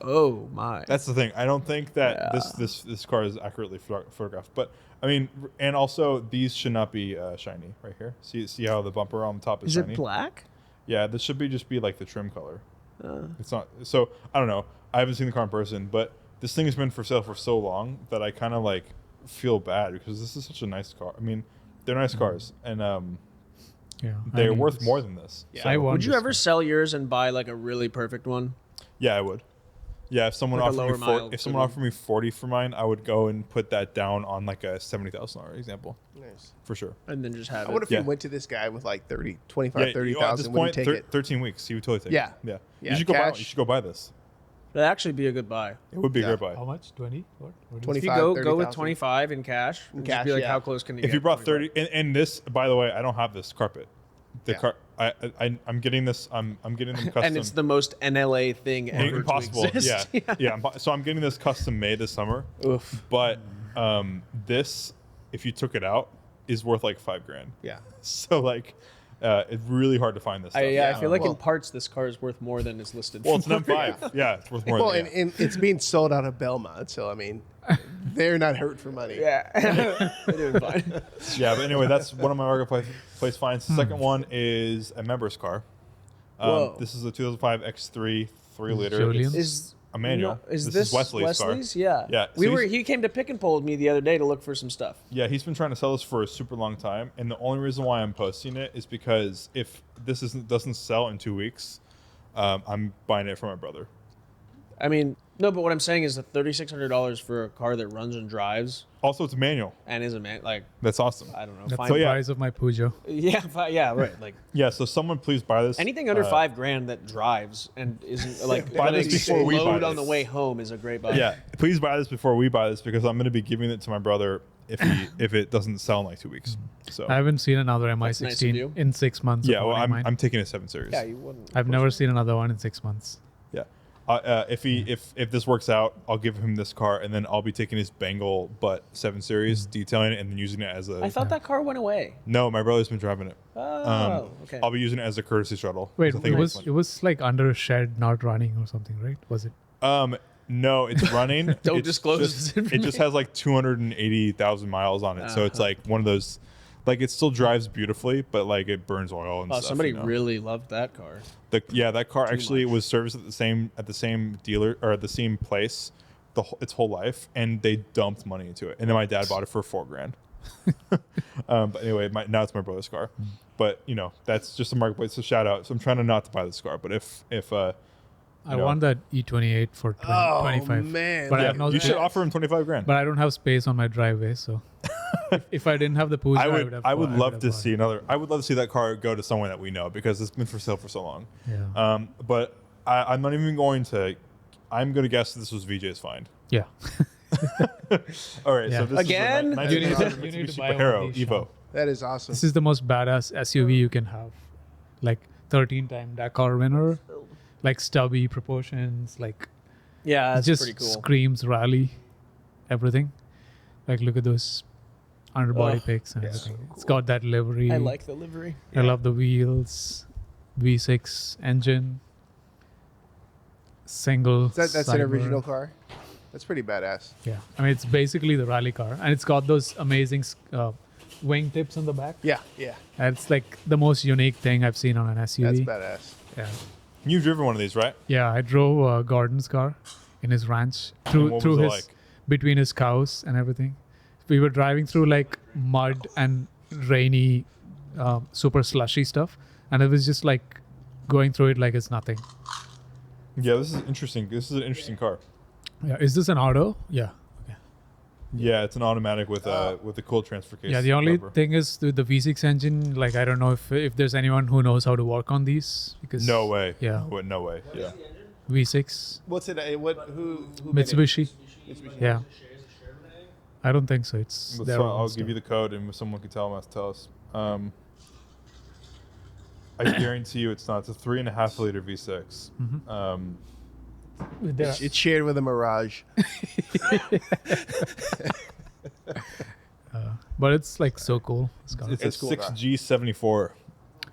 Oh my. That's the thing. I don't think that Yeah. this car is accurately photographed. But I mean, and also these should not be shiny right here. See how the bumper on the top is Is shiny? it black? Yeah, this should just be like the trim color. It's not. So I don't know. I haven't seen the car in person, but this thing has been for sale for so long that I kind of like feel bad because this is such a nice car. I mean, they're nice cars, and Yeah, they're I need worth this. more than this. Yeah. So, I want Would you this ever one. sell yours and buy like a really perfect one? Yeah, I would. Yeah, if someone Like a offered lower me mile if someone trim. offered me 40 for mine, I would go and put that down on like a $70,000 example Nice. for sure. And then just have I wonder it. if you Yeah. went to this guy with like 30, 25, Yeah, 30,000. at this Would you point, take it? 13 weeks, he would totally take Yeah. it. Yeah, Yeah, You should go buy. cash. You should go buy this. That'd actually be a good buy. It would be Yeah. a great buy. How much? 20? What? What is 20. If you 25, go with 30,000. 25 in cash, and just cash, be like, yeah. how close can you If get? you brought 25? 30, and this, by the way, I don't have this carpet. The Yeah. I'm getting this. I'm getting them custom. And it's the most NLA thing ever impossible. to exist. Yeah. So I'm getting this custom made this summer. Oof. But this, if you took it out, is worth like $5,000. Yeah. So like, it's really hard to find this stuff. I feel like Well- in parts this car is worth more than it's listed. Well, it's for. an M5. Yeah, it's worth more Well, than and it's being sold out of Belmont, so I mean, they're not hurt for money. Yeah, they're doing fine. Yeah, but anyway, that's one of my marketplace finds. The second one is a member's car. Whoa. This is a 2005 X3 3-liter. Julian? Is a manual. No, is This this is Wesley's car. Yeah. Yeah, We so were. he's- He came to Pick and Pull with me the other day to look for some stuff. Yeah, he's been trying to sell this for a super long time, and the only reason why I'm posting it is because if this doesn't sell in 2 weeks, I'm buying it for my brother. I mean, no, but what I'm saying is that $3,600 for a car that runs and drives Also, it's a manual. and is a man, like That's awesome. I don't know, That's fine. So, the yeah. price of my Peugeot. Yeah, right. Like Yeah, so someone please buy this. anything under Uh, $5,000 that drives and isn't like Buy that this is before we buy load on this. the way home is a great buy. Yeah, please buy this before we buy this because I'm going to be giving it to my brother if it doesn't sell in like 2 weeks. So I haven't seen another nice of MI16 you. in 6 months. yeah, of well, owning I'm mine. taking a 7 Series. Yeah, you wouldn't. I've never seen another one in 6 months. Yeah. If this works out, I'll give him this car, and then I'll be taking his Bengal Butt 7 Series, detailing it, and then using it as a. I thought that car went away. No, my brother's been driving it. Oh, okay. I'll be using it as a courtesy shuttle. Wait, I think it was like under a shed, not running or something, right? Was it? No, it's running. Don't It's disclose just- this It just has like 280,000 miles on it, so it's like one of those. Like it still drives beautifully, but like it burns oil and Oh, stuff. somebody you know? really loved that car. That car actually much. was serviced at the same dealer or at the same place its whole life, and they dumped money into it. And then my dad bought it for $4,000. But anyway, now it's my brother's car. But you know, that's just a marketplace. So shout out. So I'm trying to not to buy this car, but if I know. want that E28 for 25. man. But I yeah, have no. you should offer him $25,000. But I don't have space on my driveway, so if I didn't have the Peugeot, I would love have to bought see it. another. I would love to see that car go to someone that we know because it's been for sale for so long. Yeah. But I'm not even going to. I'm going to guess this was Vijay's find. Yeah. All right, Yeah. so this Again? is a You need to- 1900 you need to Mitsubishi buy one Pajero of these, Evo. Sean. That is awesome. This is the most badass SUV you can have. Like 13-time Dakar winner, like stubby proportions, like Yeah, it that's just pretty cool. screams rally, everything. Like look at those underbody Ugh, pics and yeah. everything. It's got that livery. I like the livery. I love the wheels, V6 engine, single. That's an cyber. original car. That's pretty badass. Yeah, I mean it's basically the rally car, and it's got those amazing wing tips on the back. Yeah, yeah. And it's like the most unique thing I've seen on an That's SUV. badass. Yeah, You've driven one of these, right? yeah. I drove Gordon's car in his ranch And through what through was it his like? between his cows and everything. We were driving through like mud and rainy, super slushy stuff, and it was just like going through it like it's nothing. Yeah, this is interesting. This is an interesting car. Yeah, is this an auto? Yeah. Okay. Yeah, it's an automatic with a cool transfer case. Yeah, the only rubber. thing is with the V6 engine, like I don't know if there's anyone who knows how to work on these because No way. Yeah, No way. Yeah. V6 What's it? Who Mitsubishi. Mitsubishi. Yeah, I don't think so. It's Let's their try, own I'll stuff. give you the code, and someone can tell us. I guarantee you, it's not. It's a 3.5 liter V6. There- It's shared with a Mirage. but it's like so cool. This car. It's It's a cool, 6G74.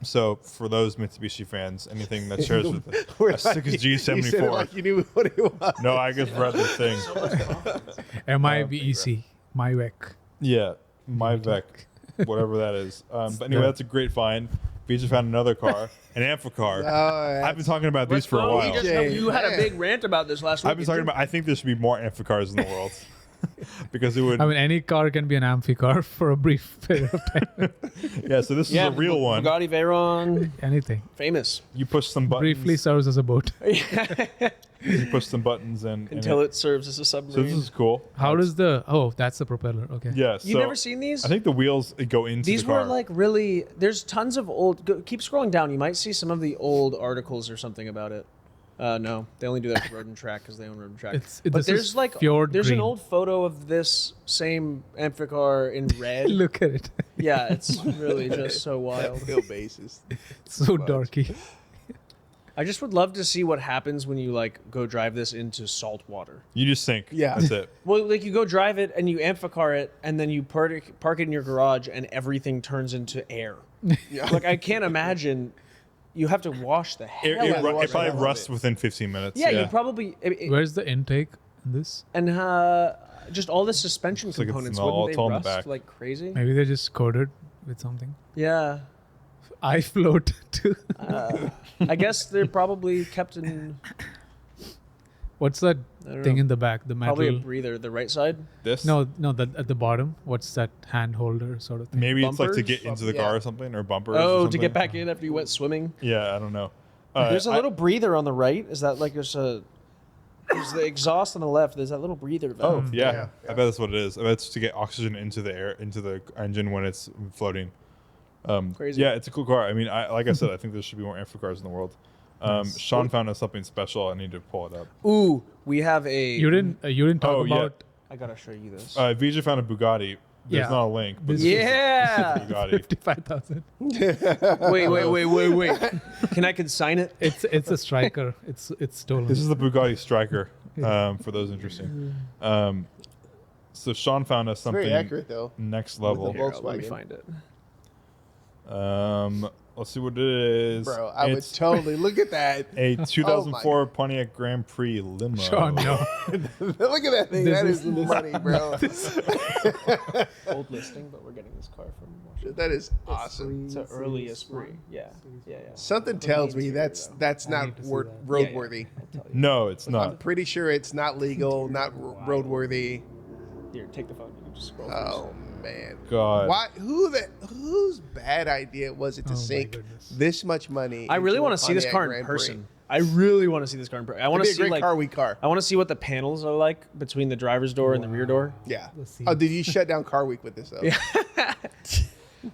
So for those Mitsubishi fans, anything that shares with a You said it 6G74. like you knew what it was. No, I just read the thing. MIVEC, MyVec. Yeah, my Vec, whatever that is. But anyway, Yeah. that's a great find. We just found another car, an Amphicar. Oh, I've been talking about these for a Oh, while. you had a Man. big rant about this last week. I've been talking about. I think there should be more Amphicars in the world because it would. I mean, any car can be an amphi car for a brief period of time. Yeah, so this is a real one. Bugatti Veyron, Anything. famous. You push some buttons. Briefly serves as a boat. You push some buttons and Until it serves as a So submarine. this is cool. How does the? Oh, that's the propeller. Okay. Yeah. You've so never seen these? I think the wheels go into These the car. were like really. There's tons of old. Keep scrolling down. You might see some of the old articles or something about it. No, they only do that for Road and Track because they own Road and Track. This but is there's like fjord there's green. an old photo of this same Amphicar in red. Look at it. Yeah, it's really just so wild. wheelbases. So darky. I just would love to see what happens when you like go drive this into salt water. You just think. Yeah. That's it. Well, like you go drive it and you Amphicar it, and then you park it in your garage, and everything turns into air. Yeah. Like I can't imagine. You have to wash the hell It, out it, of ru- the it water. probably love rusts it. within 15 minutes. Yeah, you probably Where's the intake in this? and just all the suspension Looks like it's components. in the- Wouldn't it's they all in the rust back. like crazy? Maybe they just coated with something. Yeah, I float too. I guess they're probably kept in What's that I don't thing know. in the back? The metal. probably a breather. The right side. This. No, at the bottom. What's that hand holder sort of thing? Maybe it's like to Bumpers? get into the Yeah. car or something, or bumpers. or Oh, to something. get back in after you went swimming. Yeah, I don't know. There's a little breather on the right. Is that like there's the exhaust on the left? There's that little breather Oh valve. yeah. Yeah. I bet that's what it is. I bet it's to get oxygen into the air, into the engine when it's floating. Crazy. Yeah, it's a cool car. I mean, like I said, I think there should be more Amphicars in the world. Sean found us something special. I need to pull it up. Ooh, we have a. You didn't talk Oh, yeah. about I gotta show you this. Vijay found a Bugatti. There's Yeah. not a link, but This this is Yeah. Bugatti. 55,000. Wait. Can I consign it? It's a striker. It's stolen. This is the Bugatti Striker. For those interested. So Sean found us something Very accurate though. next With level. the Here, let me Volkswagen. find it. Let's see what it is. Bro, I would It's totally look at that. a 2004 Pontiac Grand Prix limo. Sean, no. Look at that thing. This That is- is money, bro. Old listing, but we're getting this car from Washington. That is awesome. It's an early Esprit. Yeah. Something tells me that's I not need to see wor- that. roadworthy. I'll tell you. No, it's I'm not. pretty sure it's not legal, not roadworthy. Here, take the phone. You can just scroll. Oh man. God. Why? Whose bad idea was it to Oh, my sink goodness. this much money? I really into want a to see this Pontiac car in Grand Prix? person. I really want to see this car in person. I want to It'd be see a great like car week car. I want to see what the panels are like between the driver's door and the rear door. Yeah. Let's see. Oh, did you shut down Car Week with this though? Yeah.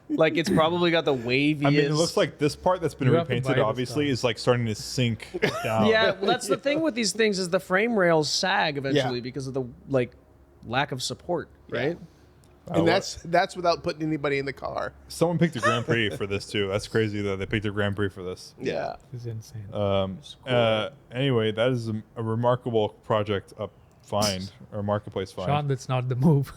Like it's probably got the waviest. I mean, it looks like this part that's been You have to repainted buy this obviously car. is like starting to sink down. Yeah, well, that's the thing with these things is the frame rails sag eventually Yeah. because of the like lack of support, right? And that's without putting anybody in the car. Someone picked a Grand Prix for this too. That's crazy that they picked a Grand Prix for this. Yeah. This is insane. Anyway, that is a remarkable project up find or marketplace find. Sean, that's not the move.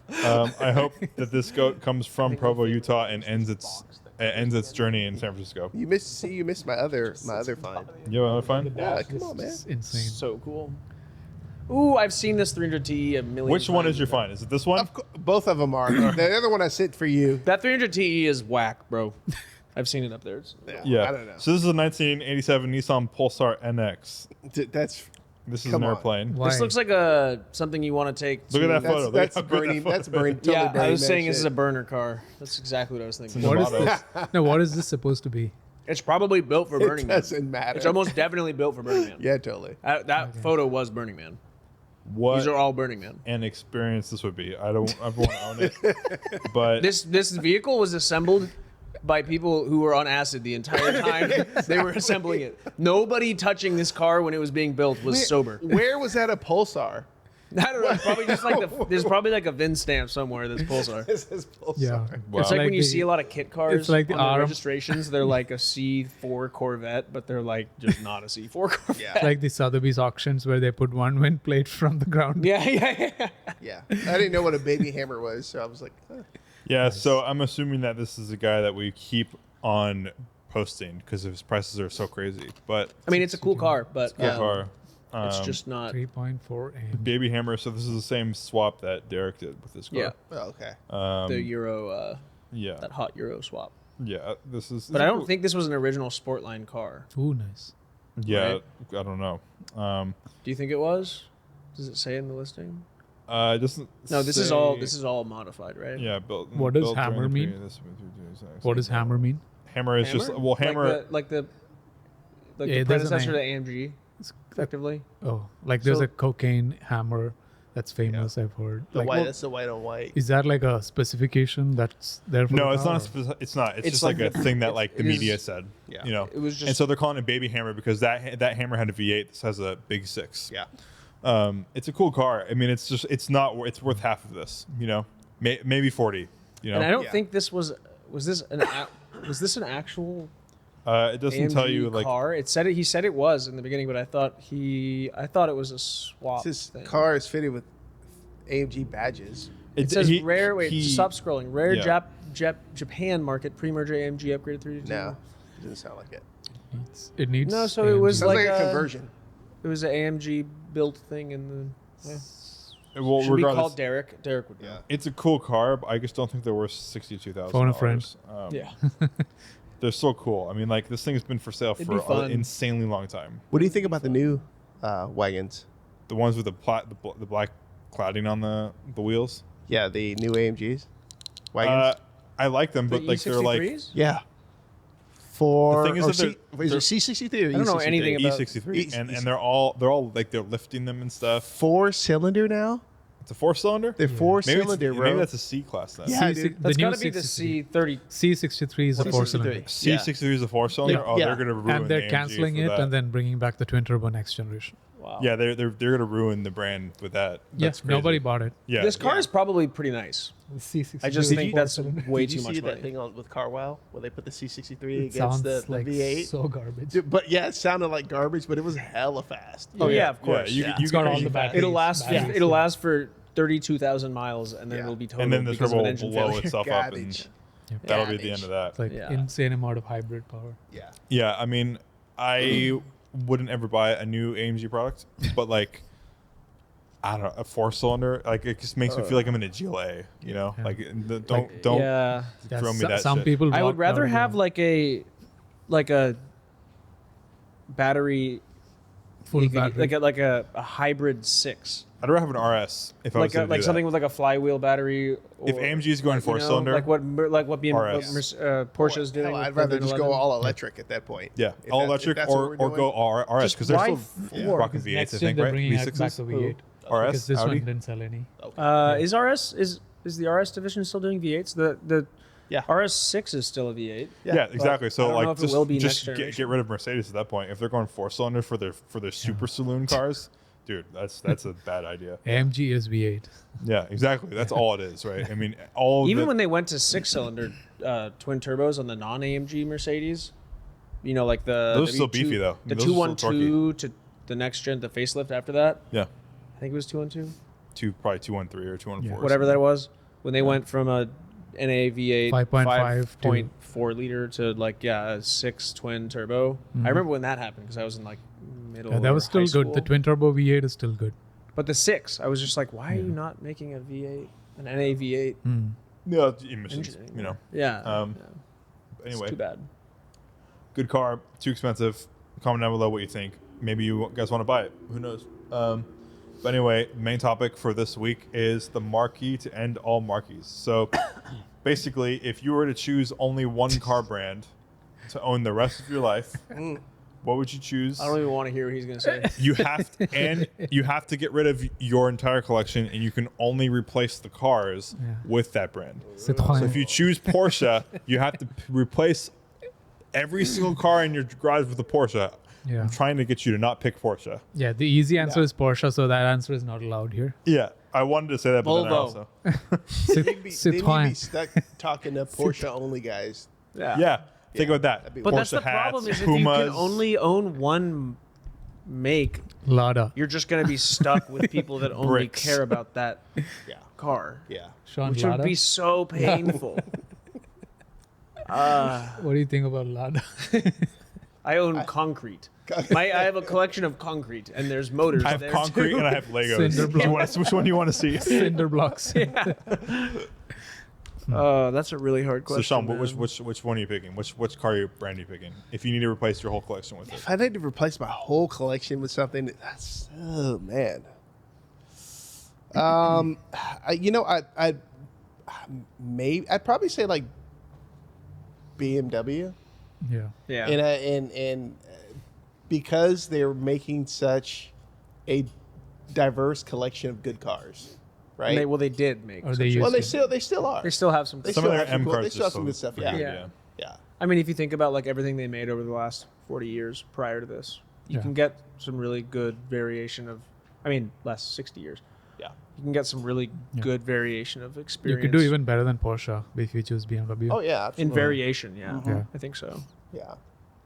I hope that this goat comes from Provo, Utah, and ends its journey in San Francisco. You missed my other find. You have another find? Yeah, This come on, man. is insane. So cool. Ooh, I've seen this 300T a million. Which one times. is your find? Is it this one? Both of them are. The other one I sent for you. That 300Te is whack, bro. I've seen it up there. It's, Yeah. I don't know. So this is a 1987 Nissan Pulsar NX. That's This is Come an on. airplane. Why? This looks like something you want to take. Look at to- that photo. Look that's how good that burning. photo That's burning. is. Totally Yeah, I Burning was Man saying this is shit. a burner car. That's exactly what I was thinking. What is Novatos. this? No, what is this supposed to be? It's probably built for It Burning Man. doesn't matter. It's almost definitely built for Burning Man. Yeah, totally. That photo was Burning Man. what These are all Burning Man. an experience this would be. I don't ever want to own it, but This vehicle was assembled by people who were on acid the entire time they were assembling it. Nobody touching this car when it was being built was sober. Where was that a Pulsar? I don't know. Probably just like there's probably like a VIN stamp somewhere that's Pulsar. This is Pulsar. Yeah. Wow. It's like when you the- see a lot of kit cars it's like the on their arm. registrations. They're like a C4 Corvette, but they're like just not a C4 Corvette. Yeah. It's like the Sotheby's auctions where they put one wind plate from the ground. Yeah. Yeah. I didn't know what a baby hammer was, so I was like, huh. yeah. So I'm assuming that this is a guy that we keep on posting because his prices are so crazy. But I mean, it's a cool car, but cool car. it's just not. 3.4 AM. Baby Hammer. So this is the same swap that Derek did with his car. Yeah, Oh, okay. the Euro, Yeah. that hot Euro swap. Yeah. This is. But I don't think this was an original Sportline car. Ooh, nice. Yeah. right? I don't know. Do you think it was? Does it say in the listing? It doesn't. No, this is all modified, right? Yeah. Built. What does built during hammer the mean? previous- What does hammer mean? Hammer is just well hammer. like the Yeah, there's an predecessor to name. AMG, effectively. Oh, like there's So- a cocaine hammer that's famous, I've heard. The Like, white, that's the white on white. is that like a specification that's there for No, the it's car, not. or- It's not. It's It's just like like a the- thing that like the it is- media said. Yeah. You know. It was just. And so they're calling it Baby Hammer because that hammer had a V8. This has a big 6. Yeah. It's a cool car. I mean, it's not. It's worth half of this. You know, maybe 40. You know. and I don't Yeah. think this was this an actual It doesn't AMG tell you like. car? It said it. He said it was in the beginning, but I thought it was a swap. This thing. car is fitted with AMG badges. It says rare. Wait, he- stop scrolling. Rare yeah. Japan market pre-merger AMG upgraded 322. No, it doesn't sound like it. It needs. No, so it was Sounds like, like a a- conversion. It was an AMG built thing in the. Yeah. Well, Should be regardless, called Derek. Derek would know. Yeah. it's a cool car, but I just don't think they're worth $62,000. Phone a friend. Yeah. They're so cool. I mean, like this thing's been for sale It'd for be an fun. insanely long time. What do you think about the new wagons? The ones with the black cladding on the wheels. Yeah, the new AMGs wagons. I like them, but The like they're like E63s? Yeah. For The thing is or that they're- is it C63 or I don't know E63? anything about- E63, and they're all like they're lifting them and stuff. 4-cylinder now. It's a 4-cylinder. They're Maybe, 4-cylinder, it's, bro. maybe that's a C class then. Yeah, C- dude. That's the new got to be the 63. C30. C63 is a C63. 4-cylinder. C63 is a 4-cylinder. Yeah. Oh, Yeah. they're gonna ruin. And they're AMG canceling for it that. and then bringing back the twin turbo next generation. Wow. Yeah, they're gonna ruin the brand with that. That's Yes, crazy. nobody bought it. Yeah, This car Yeah. is probably pretty nice. The C63. I just Did think you- that's way Did you too much see money. that thing on with Carwow where they put the C63 It against sounds the like V8? so garbage. Dude, but yeah, it sounded like garbage, but it was hella fast. Oh yeah, of course. you, Yeah. you It's got can- all the batteries. It'll last. batteries, It'll yeah. last for 32,000 miles, and then Yeah. it'll be totaled and then the because turbo of will an engine blow failure. itself up, and Garbage. Yep. that'll be the Garbage. end of that. It's like Yeah. insane amount of hybrid power. Yeah. Yeah, I mean, I wouldn't ever buy a new AMG product, but like, I don't know, a 4-cylinder, like it just makes me feel like I'm in a GLA, you know? Yeah. Like, don't Yeah. Yeah, throw me so- that some shit. people I would walk rather down have the like a battery, full battery. like a hybrid 6, I'd rather have an RS if I was like going to do something that. with like a flywheel battery. Or, If AMG is going like, you know, 4-cylinder, like what RS. Porsche's doing. Hell, with I'd the rather just go 911. all electric at that point. yeah, If all that- if electric that's what or we're go doing. RS Just because they're why still four? rocking Because V8s, I next gen think, they're right? bringing back V6s, the V8 RS, because this Audi. one didn't sell any. Is RS is the RS division still doing V8s? The Yeah. RS6 is still a V8. Yeah, exactly. I So don't know like if it will be just next get generation. rid of Mercedes at that point. If they're going 4-cylinder for their super saloon cars, dude, that's a bad idea. AMG is V8. Yeah, exactly. That's all it is, right? I mean, Even when they went to 6-cylinder twin turbos on the non-AMG Mercedes, you know, like the Those are still W2 beefy, though. The Those are still 212 to the next gen, the facelift after that. yeah, I think it was 212, probably 213 or 214. Yeah. whatever that was. When they went from a NA V8 5.5 to- 5.4 liter to like a 6 twin turbo. Mm-hmm. I remember when that happened because I was in like middle. Yeah, that was or still high good. The school. twin turbo V8 is still good. But the 6, I was just like, why are you not making a V8, an NA V8 Mm. Yeah, emissions. engine? You know. Yeah. Um, It's Anyway, too bad. good car, too expensive. Comment down below what you think. Maybe you guys want to buy it. Who knows? But anyway, main topic for this week is the marquee to end all marquees. So basically, if you were to choose only one car brand to own the rest of your life, what would you choose? I don't even want to hear what he's gonna say. You have to get rid of your entire collection, and you can only replace the cars with that brand. Citroën. So if you choose Porsche, you have to replace every single car in your garage with a Porsche. Yeah. I'm trying to get you to not pick Porsche. Yeah, the easy answer is Porsche, so that answer is not allowed here. Yeah, I wanted to say that, but then I Volvo. also Then you'd be Citroën. stuck talking to Porsche only guys. yeah. Think about that. be But Porsche that's the hats, problem is if Pumas. you can only own one make, Lada. you're just gonna be stuck with people that only Bricks. care about that Yeah. car, Yeah. Sean, which Lada. would be so painful. What do you think about Lada? I own concrete. I have a collection of concrete, and there's motors I have there concrete too. and I have Legos. Cinder block. Which one do you want to see? Cinder blocks. That's a really hard So question. Sean, man. which one are you picking? Which brand are you picking? If you need to replace your whole collection with it. If I had to replace my whole collection with something, that's oh man. I'd probably say like BMW, Yeah. Yeah. and because they're making such a diverse collection of good cars, right? They did make. Or some they shit. used well, to. they still are. They still have some. They Some still of their have some M cool- cars they are still have some still good stuff. pretty Yeah. good, Yeah. I mean, if you think about like everything they made over the last 40 years prior to this, you Yeah. can get some really good variation of. I mean, last 60 years. Yeah. You can get some really Yeah. good variation of You experience. could do even better than Porsche if you choose BMW. Oh yeah, in absolutely. variation. Yeah, Yeah. I think so. Yeah.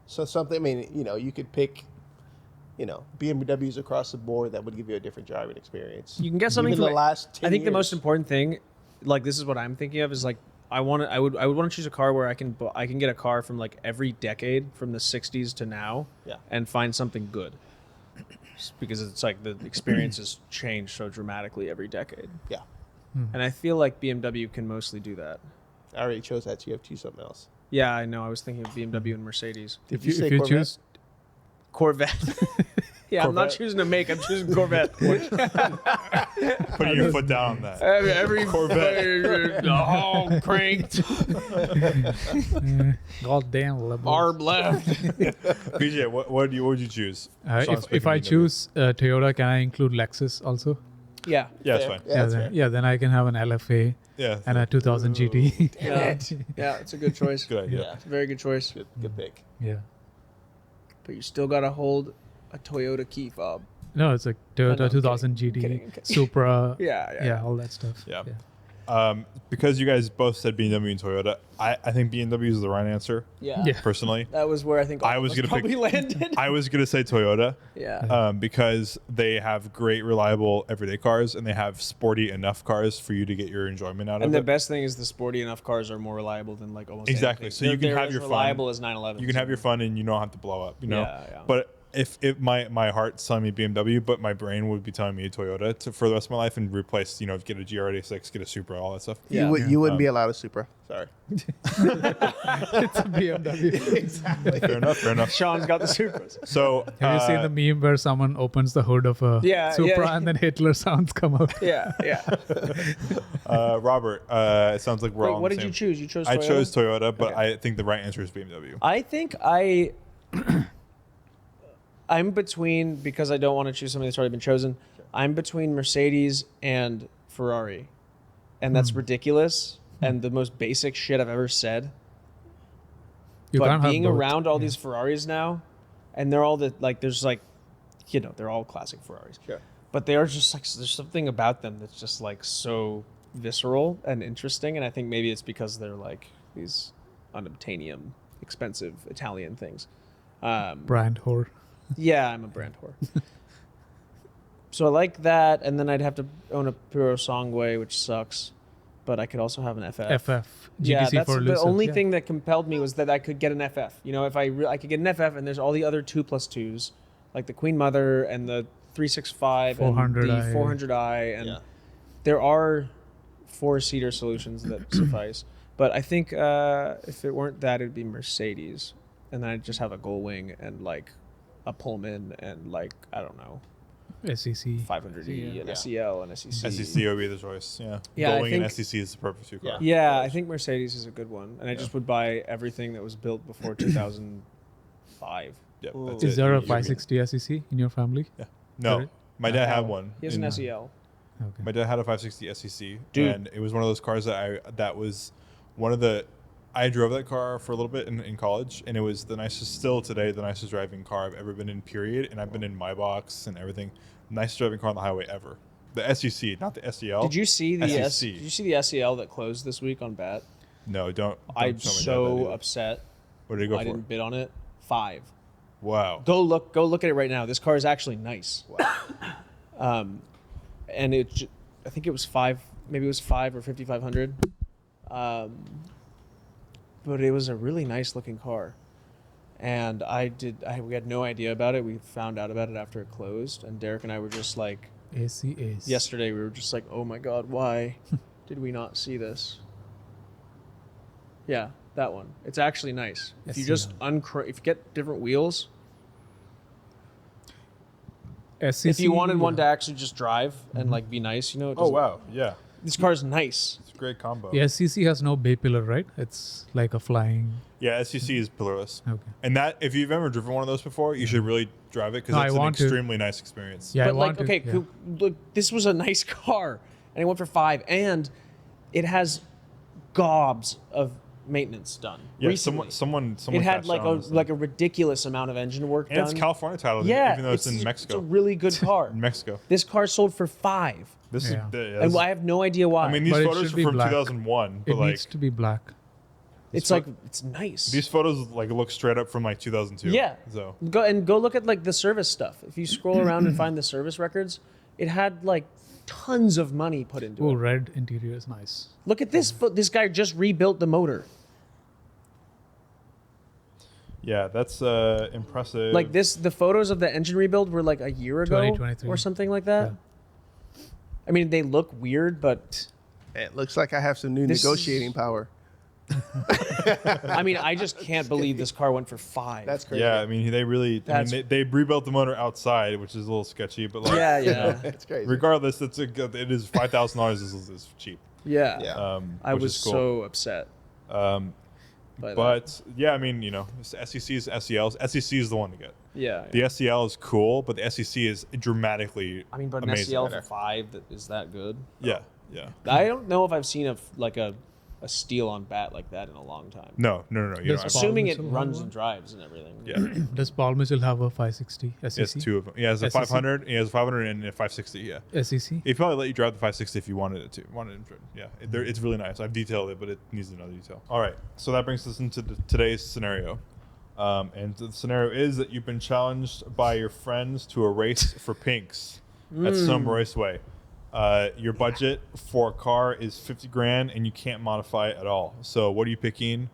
So something. I mean, you could pick, BMWs across the board that would give you a different driving experience. You can get something Even from the last 10 I think the most years. important thing, like this is what I'm thinking of, is like I would want to choose a car where I can get a car from like every decade from the 60s to now, Yeah. and find something good. Just because it's like the experience has changed so dramatically every decade, Yeah. and I feel like BMW can mostly do that. I already chose that. So you have to choose something else. Yeah, I know. I was thinking of BMW and Mercedes. Did If you, say if you Corvette? choose, Corvette. Yeah, I'm not Corvette? choosing a make. I'm choosing Corvette. Putting your foot down on that. Every Corvette. oh, cranked, goddamn liberals. arb left. BJ, what would you choose? Sean's If picking I BMW. choose Toyota, can I include Lexus also? Yeah. Yeah, it's Fair. fine. Yeah, that's fair. Then I can have an LFA Yeah, and a 2000 GT. Yeah, yeah, it's a good choice. good idea. Yeah. It's a very good choice. Good pick. Yeah. But you still gotta hold a Toyota key fob. No, it's like no, Toyota I'm 2000 kidding, GT, I'm kidding. Supra. Yeah. All that stuff. Yeah. Because you guys both said BMW and Toyota, I think BMW is the right answer. Yeah. Yeah. Personally, That was where I think I all was of us gonna probably landed. I was gonna say Toyota. Yeah. Because they have great, reliable everyday cars, and they have sporty enough cars for you to get your enjoyment out And of the it. best thing is the sporty enough cars are more reliable than like almost Exactly. anything. So you can They're have as your fun. reliable as 911. You can have your fun, and you don't have to blow up. Yeah, yeah. But if my heart's telling me BMW, but my brain would be telling me Toyota for the rest of my life, and replace, get a GR86, get a Supra, all that stuff. Yeah. You wouldn't be allowed a Supra. Sorry. It's a BMW. Exactly. Fair enough. Fair enough. Sean's got the Supras. So Have you seen the meme where someone opens the hood of a Yeah, Supra yeah. and then Hitler sounds come out? Yeah, yeah. Robert, it sounds like we're all Wait, on what the did you same- choose? You chose I Toyota? chose Toyota, but Okay. I think the right answer is BMW. I think I'm between, because I don't want to choose something that's already been chosen. I'm between Mercedes and Ferrari, and that's ridiculous and the most basic shit I've ever said. You But can't have being both. around all Yeah. these Ferraris now, and they're all they're all classic Ferraris. Sure. But they are just like, there's something about them that's just like so visceral and interesting, and I think maybe it's because they're like these unobtainium, expensive Italian things. brand whore. Yeah, I'm a brand whore. So I like that, and then I'd have to own a Puro Sangwe, which sucks, but I could also have an FF. FF. GTC Yeah, that's for the elusive. only Yeah. thing that compelled me was that I could get an FF. If I could get an FF, and there's all the other 2+2s, like the Queen Mother and the 365 400i. and the 400i, and Yeah. there are 4-seater solutions that suffice. But I think if it weren't that, it'd be Mercedes, and then I'd just have a Gullwing and like a Pullman and like I don't know, SEC. 500e and Yeah. SEL and SEC. SEC would be the choice. Yeah. Yeah, I Going in think- SEC is the perfect two car. Yeah, I think Mercedes is a good one, and I just would buy everything that was built before 2000. 5. Yeah, Ooh. that's Is it. there a You're good. 560 SEC in your family? No, There- my dad had No. one. He has an E in- SEL. Okay. My dad had a 560 SEC, Dude. and it was one of those cars that was one of the. I drove that car for a little bit in college, and it was the nicest, still today, the nicest driving car I've ever been in, period. And I've been in my box and everything. Nicest driving car on the highway ever. The SEC, not the SEL. Did you see the SEC. Did you see the SEL that closed this week on BAT? No, don't I'm show my dad that so either. upset. What did he go I for? didn't bid on it. 5. Wow. Go look at it right now. This car is actually nice. And I think it was 5, maybe it was 5 or 5,500. But it was a really nice looking car. And we had no idea about it. We found out about it after it closed. And Derek and I were just like, ACAs. yesterday we were just like, oh my God, why did we not see this? Yeah, that one. It's actually nice. If you just if you get different wheels, SEC, if you wanted one to actually just drive and like be nice, it Oh doesn't- wow. Yeah, This car's nice. it's a great combo. The SEC has no bay pillar, right? It's like a flying. Yeah, SEC is pillarless. Okay. And that, if you've ever driven one of those before, you should really drive it because No, I it's an want to. extremely nice experience. Yeah, I But like, want to, okay, yeah. look, this was a nice car, and it went for 5, and it has gobs of maintenance done. Yeah, recently. someone It had catched like on this thing. a ridiculous amount of engine work and done. it's California titled, Yeah, even though it's in It's Mexico. a really good car. In Mexico. This car sold for 5, This Yeah. and I have no idea why. I mean, these But it photos should are be from black. 2001, but It like needs to be black. it's like it's nice. these photos like look straight up from like 2002. Yeah. So Go look at like the service stuff. If you scroll around and find the service records, it had like tons of money put into Oh, it. red interior is nice. Look at this. This guy just rebuilt the motor. yeah, that's impressive. Like this, the photos of the engine rebuild were like a year ago 2023. or something like that. Yeah. I mean, they look weird, but It looks like I have some new This negotiating is- power. I mean, I just can't believe this car went for 5. That's crazy. yeah, I mean, they really. I That's- mean, they rebuilt the motor outside, which is a little sketchy, but like, yeah. That's crazy. regardless, it is $5,000 is cheap. Yeah. Yeah. I which was is cool. so upset. Um, By that. but yeah, I mean, SECs, SELs. SEC is the one to get. Yeah. The SEL is cool, but the SEC is dramatically. I mean, but an amazing. SEL for 5 is that good? Yeah, yeah. I don't know if I've seen a steal on bat like that in a long time. No. You This don't Paul have Assuming it Mitchell runs one? and drives and everything. Yeah, Does Paul Mitchell have a 560 he has SEC? 2 of them. He has a SEC? 500. He has a 500 and a 560. Yeah, SEC? he'd probably let you drive the 560 if you wanted it to. Yeah, it's really nice. I've detailed it, but it needs another detail. All right, so that brings us into today's scenario. And the scenario is that you've been challenged by your friends to a race for pinks at Sonoma Raceway. Your budget for a car is $50,000 and you can't modify it at all. So what are you picking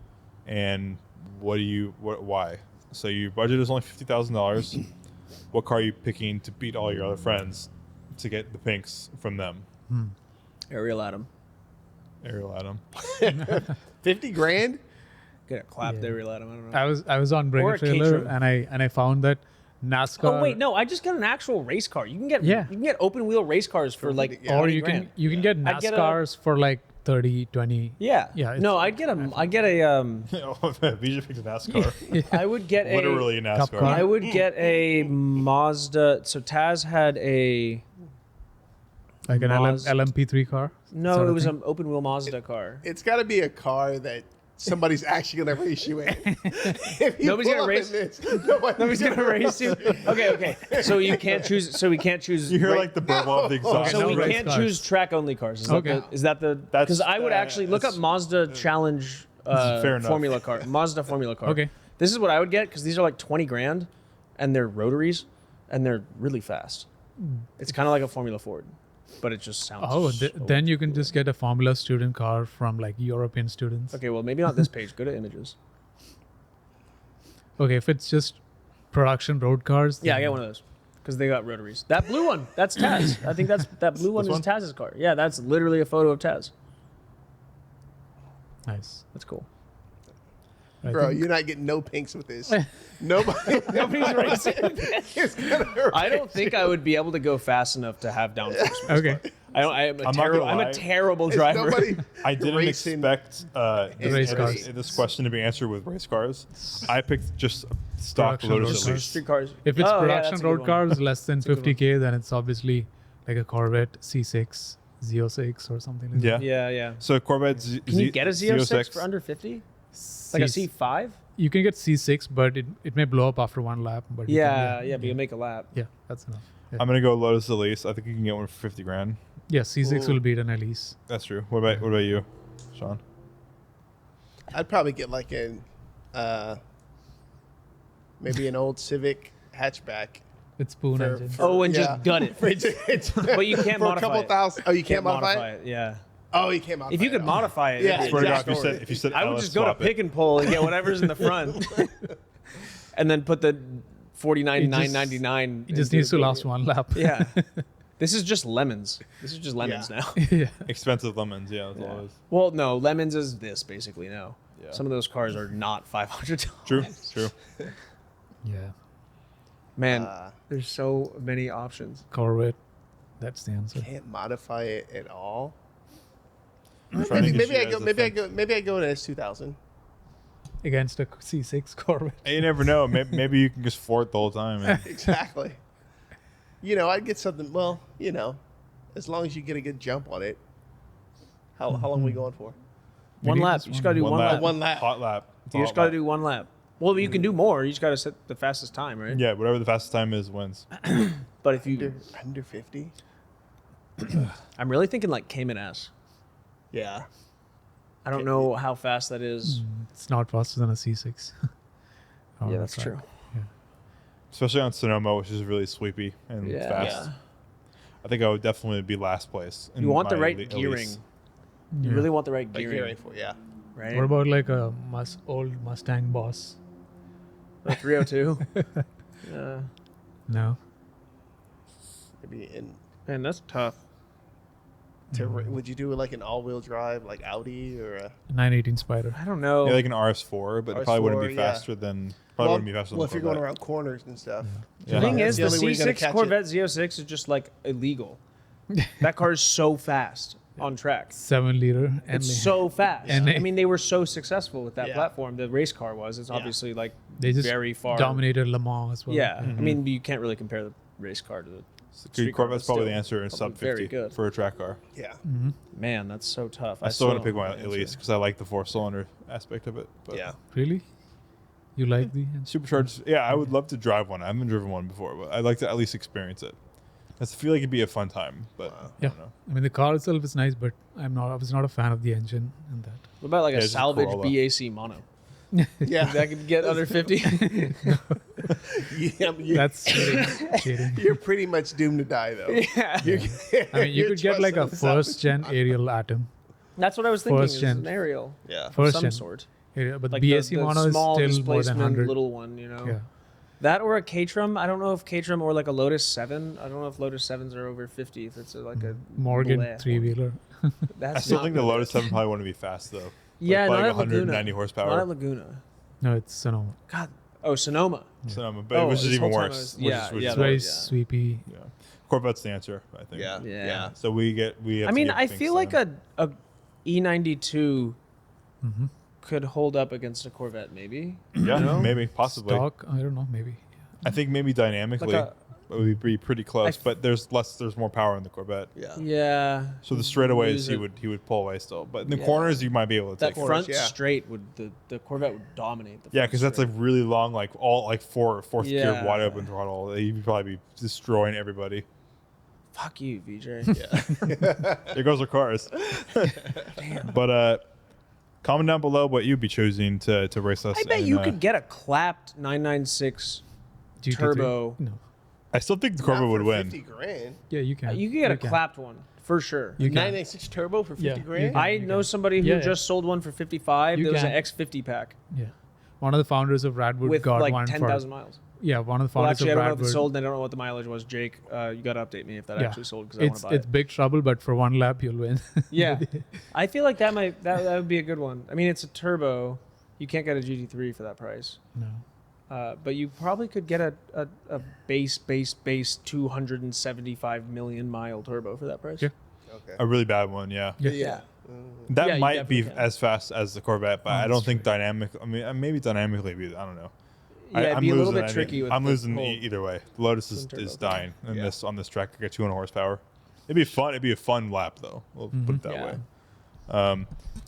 and why? So your budget is only $50,000. What car are you picking to beat all your other friends to get the pinks from them? Ariel Adam. Ariel Adam. $50,000? Get a clap Yeah. there, Ariel Adam. I don't know. I was on Or Breaker a Trailer Caterham. and I found that NASCAR. Oh wait, no! I just got an actual race car. You can get Yeah. you can get open wheel race cars for like Yeah. Or 20 you grand. can get I'd get a- NASCARs for like 30, 20. Yeah. Yeah, it's- No, I'd get a Vijay picked a NASCAR. I would get Literally a Cup NASCAR. car. I would get a Mazda. So Taz had a Like an Mazda. LMP3 car. no. sort It of was thing. an open wheel Mazda car. It's got to be a car that somebody's actually going to race you in. If you Nobody's pull gonna up race- in this, nobody's gonna race you. Okay. So you can't choose. So we can't choose. You hear ra- like the burble of the exhaust. So no we race can't cars. choose track only cars. Is Okay. that the? Because I would actually look up that's- Mazda Challenge fair enough. Formula car. Mazda Formula car. Okay. This is what I would get because these are like 20 grand, and they're rotaries, and they're really fast. It's kind of like a Formula Ford, but it just sounds. Oh, so then you can cool. just get a Formula student car from like European students. Okay, well maybe not this page. Go to images. Okay, if it's just production road cars. Yeah, I then- get one of those because they got rotaries. That blue one, that's Taz. I think that blue one This is one? Taz's car. Yeah, that's literally a photo of Taz. Nice. That's cool. I Bro, think- you're not getting no pinks with this. Nobody. Nobody's racing. is gonna I don't race think you. I would be able to go fast enough to have downforce. Okay. I don't. I'm not gonna I'm lie. a terrible Is driver. nobody I didn't racing expect Race cars. this question to be answered with race cars. I picked just stock Production Lotus road Elise. cars. Street cars. If it's Oh, yeah, production that's a good road one. cars less than a good one. 50K, then it's obviously like a Corvette C6, Z06 or something like Yeah. Yeah, yeah. So Corvette Can you get a Z06 for under 50? Like a C- C5? You can get C6, but it may blow up after one lap. But you Yeah, can, yeah, but you'll make a lap. yeah, that's enough. Yeah, I'm gonna go Lotus Elise. I think you can get one for 50 grand. yeah C6 Ooh. will beat an Elise. That's true. What about you, Sean? I'd probably get like maybe an old Civic hatchback. With spoon For- engine. for- Oh, and Yeah. just gut it. But you can't for a modify couple it. thousand. Oh, you can't modify it? Yeah. Oh, you can't modify If you it. could modify it, Yeah, that'd be Swear to a God, great story. if you said I would LS just go to swap it. pick and pull and get whatever's in the front, and then put the 49,999. It just needs to last one lap. Yeah. This is just lemons. This is just lemons Yeah. now. yeah. Expensive lemons. Yeah, that's all Yeah. it is. Well, no, lemons is this basically now. Yeah. Some of those cars are not $500. True. True. Yeah. Man, Uh, there's so many options. Corvette. That's the answer. Can't modify it at all. I'm trying to Maybe, get maybe I you go. guys Maybe I to go. Maybe I go to S2000. Against a C6 Corvette. think. You never know. Maybe you can just floor it the whole time. And Exactly. I'd get something. Well, as long as you get a good jump on it. How long are we going for? One need lap. this You just got to do one lap. One lap. Hot lap. It's a You hot just got to lap. do one lap. Well, you can do more. You just got to set the fastest time, right? Yeah, whatever the fastest time is wins. But if you, Under 50. I'm really thinking like Cayman S. Yeah. I don't know how fast that is. It's not faster than a C6. On Yeah, the that's track. true. Especially on Sonoma, which is really sweepy and Yeah. fast. Yeah. I think I would definitely be last place. in You want the my right Elise. gearing. You Yeah. really want the right Like gearing, gearing for right? What about like a old Mustang Boss? the 302? Yeah. No. maybe in. Man, that's tough. Would you do like an all-wheel drive, like Audi or a? 918 Spider. I don't know. Yeah, like an RS4, but it probably wouldn't be RS4, yeah. faster than. Probably wouldn't be faster well, than if you're going around corners and stuff. Yeah. The thing That's is, the the only way you're gonna C6 catch it. Corvette Z06 is just like illegal. That car is so fast on track. 7-liter. And It's so fast. And I mean, they were so successful with that Yeah. platform. The race car was. It's Yeah. obviously like they just very far. dominated Le Mans as well. Yeah. I mean, you can't really compare the race car to the street car, Corvette's but probably the still, answer in probably sub very 50 good. for a track car. Yeah. Man, that's so tough. I still want to pick don't my know the answer. Elise because I like the 4-cylinder aspect of it. But Yeah. Really? You like the Supercharged, yeah, I would love to drive one. I haven't driven one before, but I'd like to at least experience it. I feel like it'd be a fun time, but I Yeah. don't know. I mean, the car itself is nice, but I was not a fan of the engine and that. What about like Yeah, a just a salvage Corolla. BAC mono? Yeah. That could get under 50. That's cheating. You're pretty much doomed to die, though. Yeah. I mean, you could get like a first gen aerial Atom. That's what I was thinking. First Is gen. an aerial Yeah. of First some gen. sort. Area, but Like the BAC the mono is small still more than displacement 100. little one, you know. Yeah. That or a Caterham. I don't know if Caterham or like a Lotus 7. I don't know if Lotus 7s are over 50. If it's like a Morgan bleh. 3-wheeler. That's I still not think the good. Lotus 7 probably wouldn't be fast though. Yeah, like not at 190 Laguna. horsepower. Not at Laguna. No, it's Sonoma. God. Oh, Sonoma. Sonoma, but Oh, which is this even whole time I worse. was- which yeah, is- which yeah, is It's very yeah. sweepy. Yeah. Corvette's the answer, I think. Yeah. Yeah. Yeah. So we have. I to mean, give I things feel to like them. a E92 Mm-hmm. could hold up against a Corvette, maybe. Yeah, know? maybe, possibly. Stock, I don't know, maybe. I think maybe dynamically Like it would be pretty close, I f- but there's more power in the Corvette. Yeah. Yeah. So the straightaways Lose he it. would pull away still, but in the Yeah. corners you might be able to That take. corners, front yeah. straight would the Corvette would dominate the Yeah, front because that's straight. a really long, like fourth gear Yeah. wide open throttle. You'd probably be destroying everybody. Fuck you, VJ. There goes our cars. But comment down below what you'd be choosing to race us. I bet in, you could get a clapped 996 GT3. turbo. No. I still think the Not Corvette would for win. 50 grand. Yeah, you can. You could get a clapped one for sure. You can. 996 turbo for 50 Yeah, you grand. can. I know somebody who Yeah, yeah. just sold one for 55. You There was an can. X50 pack Yeah. One of the founders of Radwood with got like one 10,000 for. miles. Yeah, one of the Well, founders actually, I of don't know if Radwood. it sold, and I don't know what the mileage was. Jake, you got to update me if that Yeah. actually sold because I want It's to buy it's it. big trouble, but for one lap you'll win. Yeah, I feel like that would be a good one. I mean, it's a turbo. You can't get a GT3 for that price. No. But you probably could get a base 275 million mile turbo for that price. Yeah. Okay. A really bad one, yeah. Yeah. That Yeah, you might be definitely can. as fast as the Corvette, but Oh, I that's don't think true. dynamic. I mean, maybe dynamically, I don't know. Yeah, it'd I'm be a little losing. bit tricky with I'm the losing whole either way. The Lotus twin turbo is thing. dying in Yeah. this on this track. I got 200 horsepower. It'd be fun. It'd be a fun lap though. We'll put it that Yeah. way. all,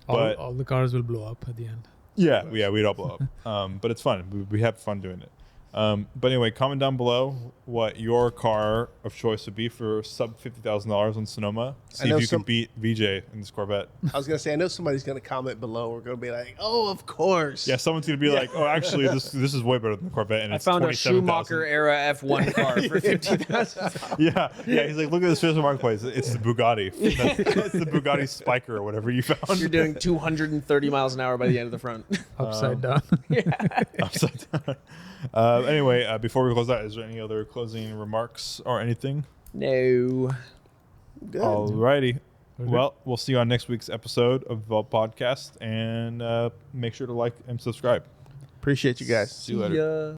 But all the cars will blow up at the end. yeah, we'd all blow up. But it's fun. We have fun doing it. But anyway, comment down below what your car of choice would be for sub $50,000 on Sonoma. See know if you some- can beat Vijay in this Corvette. I was gonna say, I know somebody's gonna comment below. We're gonna be like, "Oh, of course." Yeah, someone's gonna be like, "Oh, actually, this is way better than the Corvette." And I it's found a 27,000. Schumacher era F1 car for 50,000. Yeah. He's like, "Look at this physical marketplace. It's the Bugatti. It's the Bugatti Spiker or whatever you found." You're doing 230 miles an hour by the end of the front. Upside down. Upside down. Anyway, before we close out, is there any other closing remarks or anything? No. Good. Alrighty. Okay. Well, we'll see you on next week's episode of Valt Podcast, and make sure to like and subscribe. Appreciate you guys. See you later. Ya.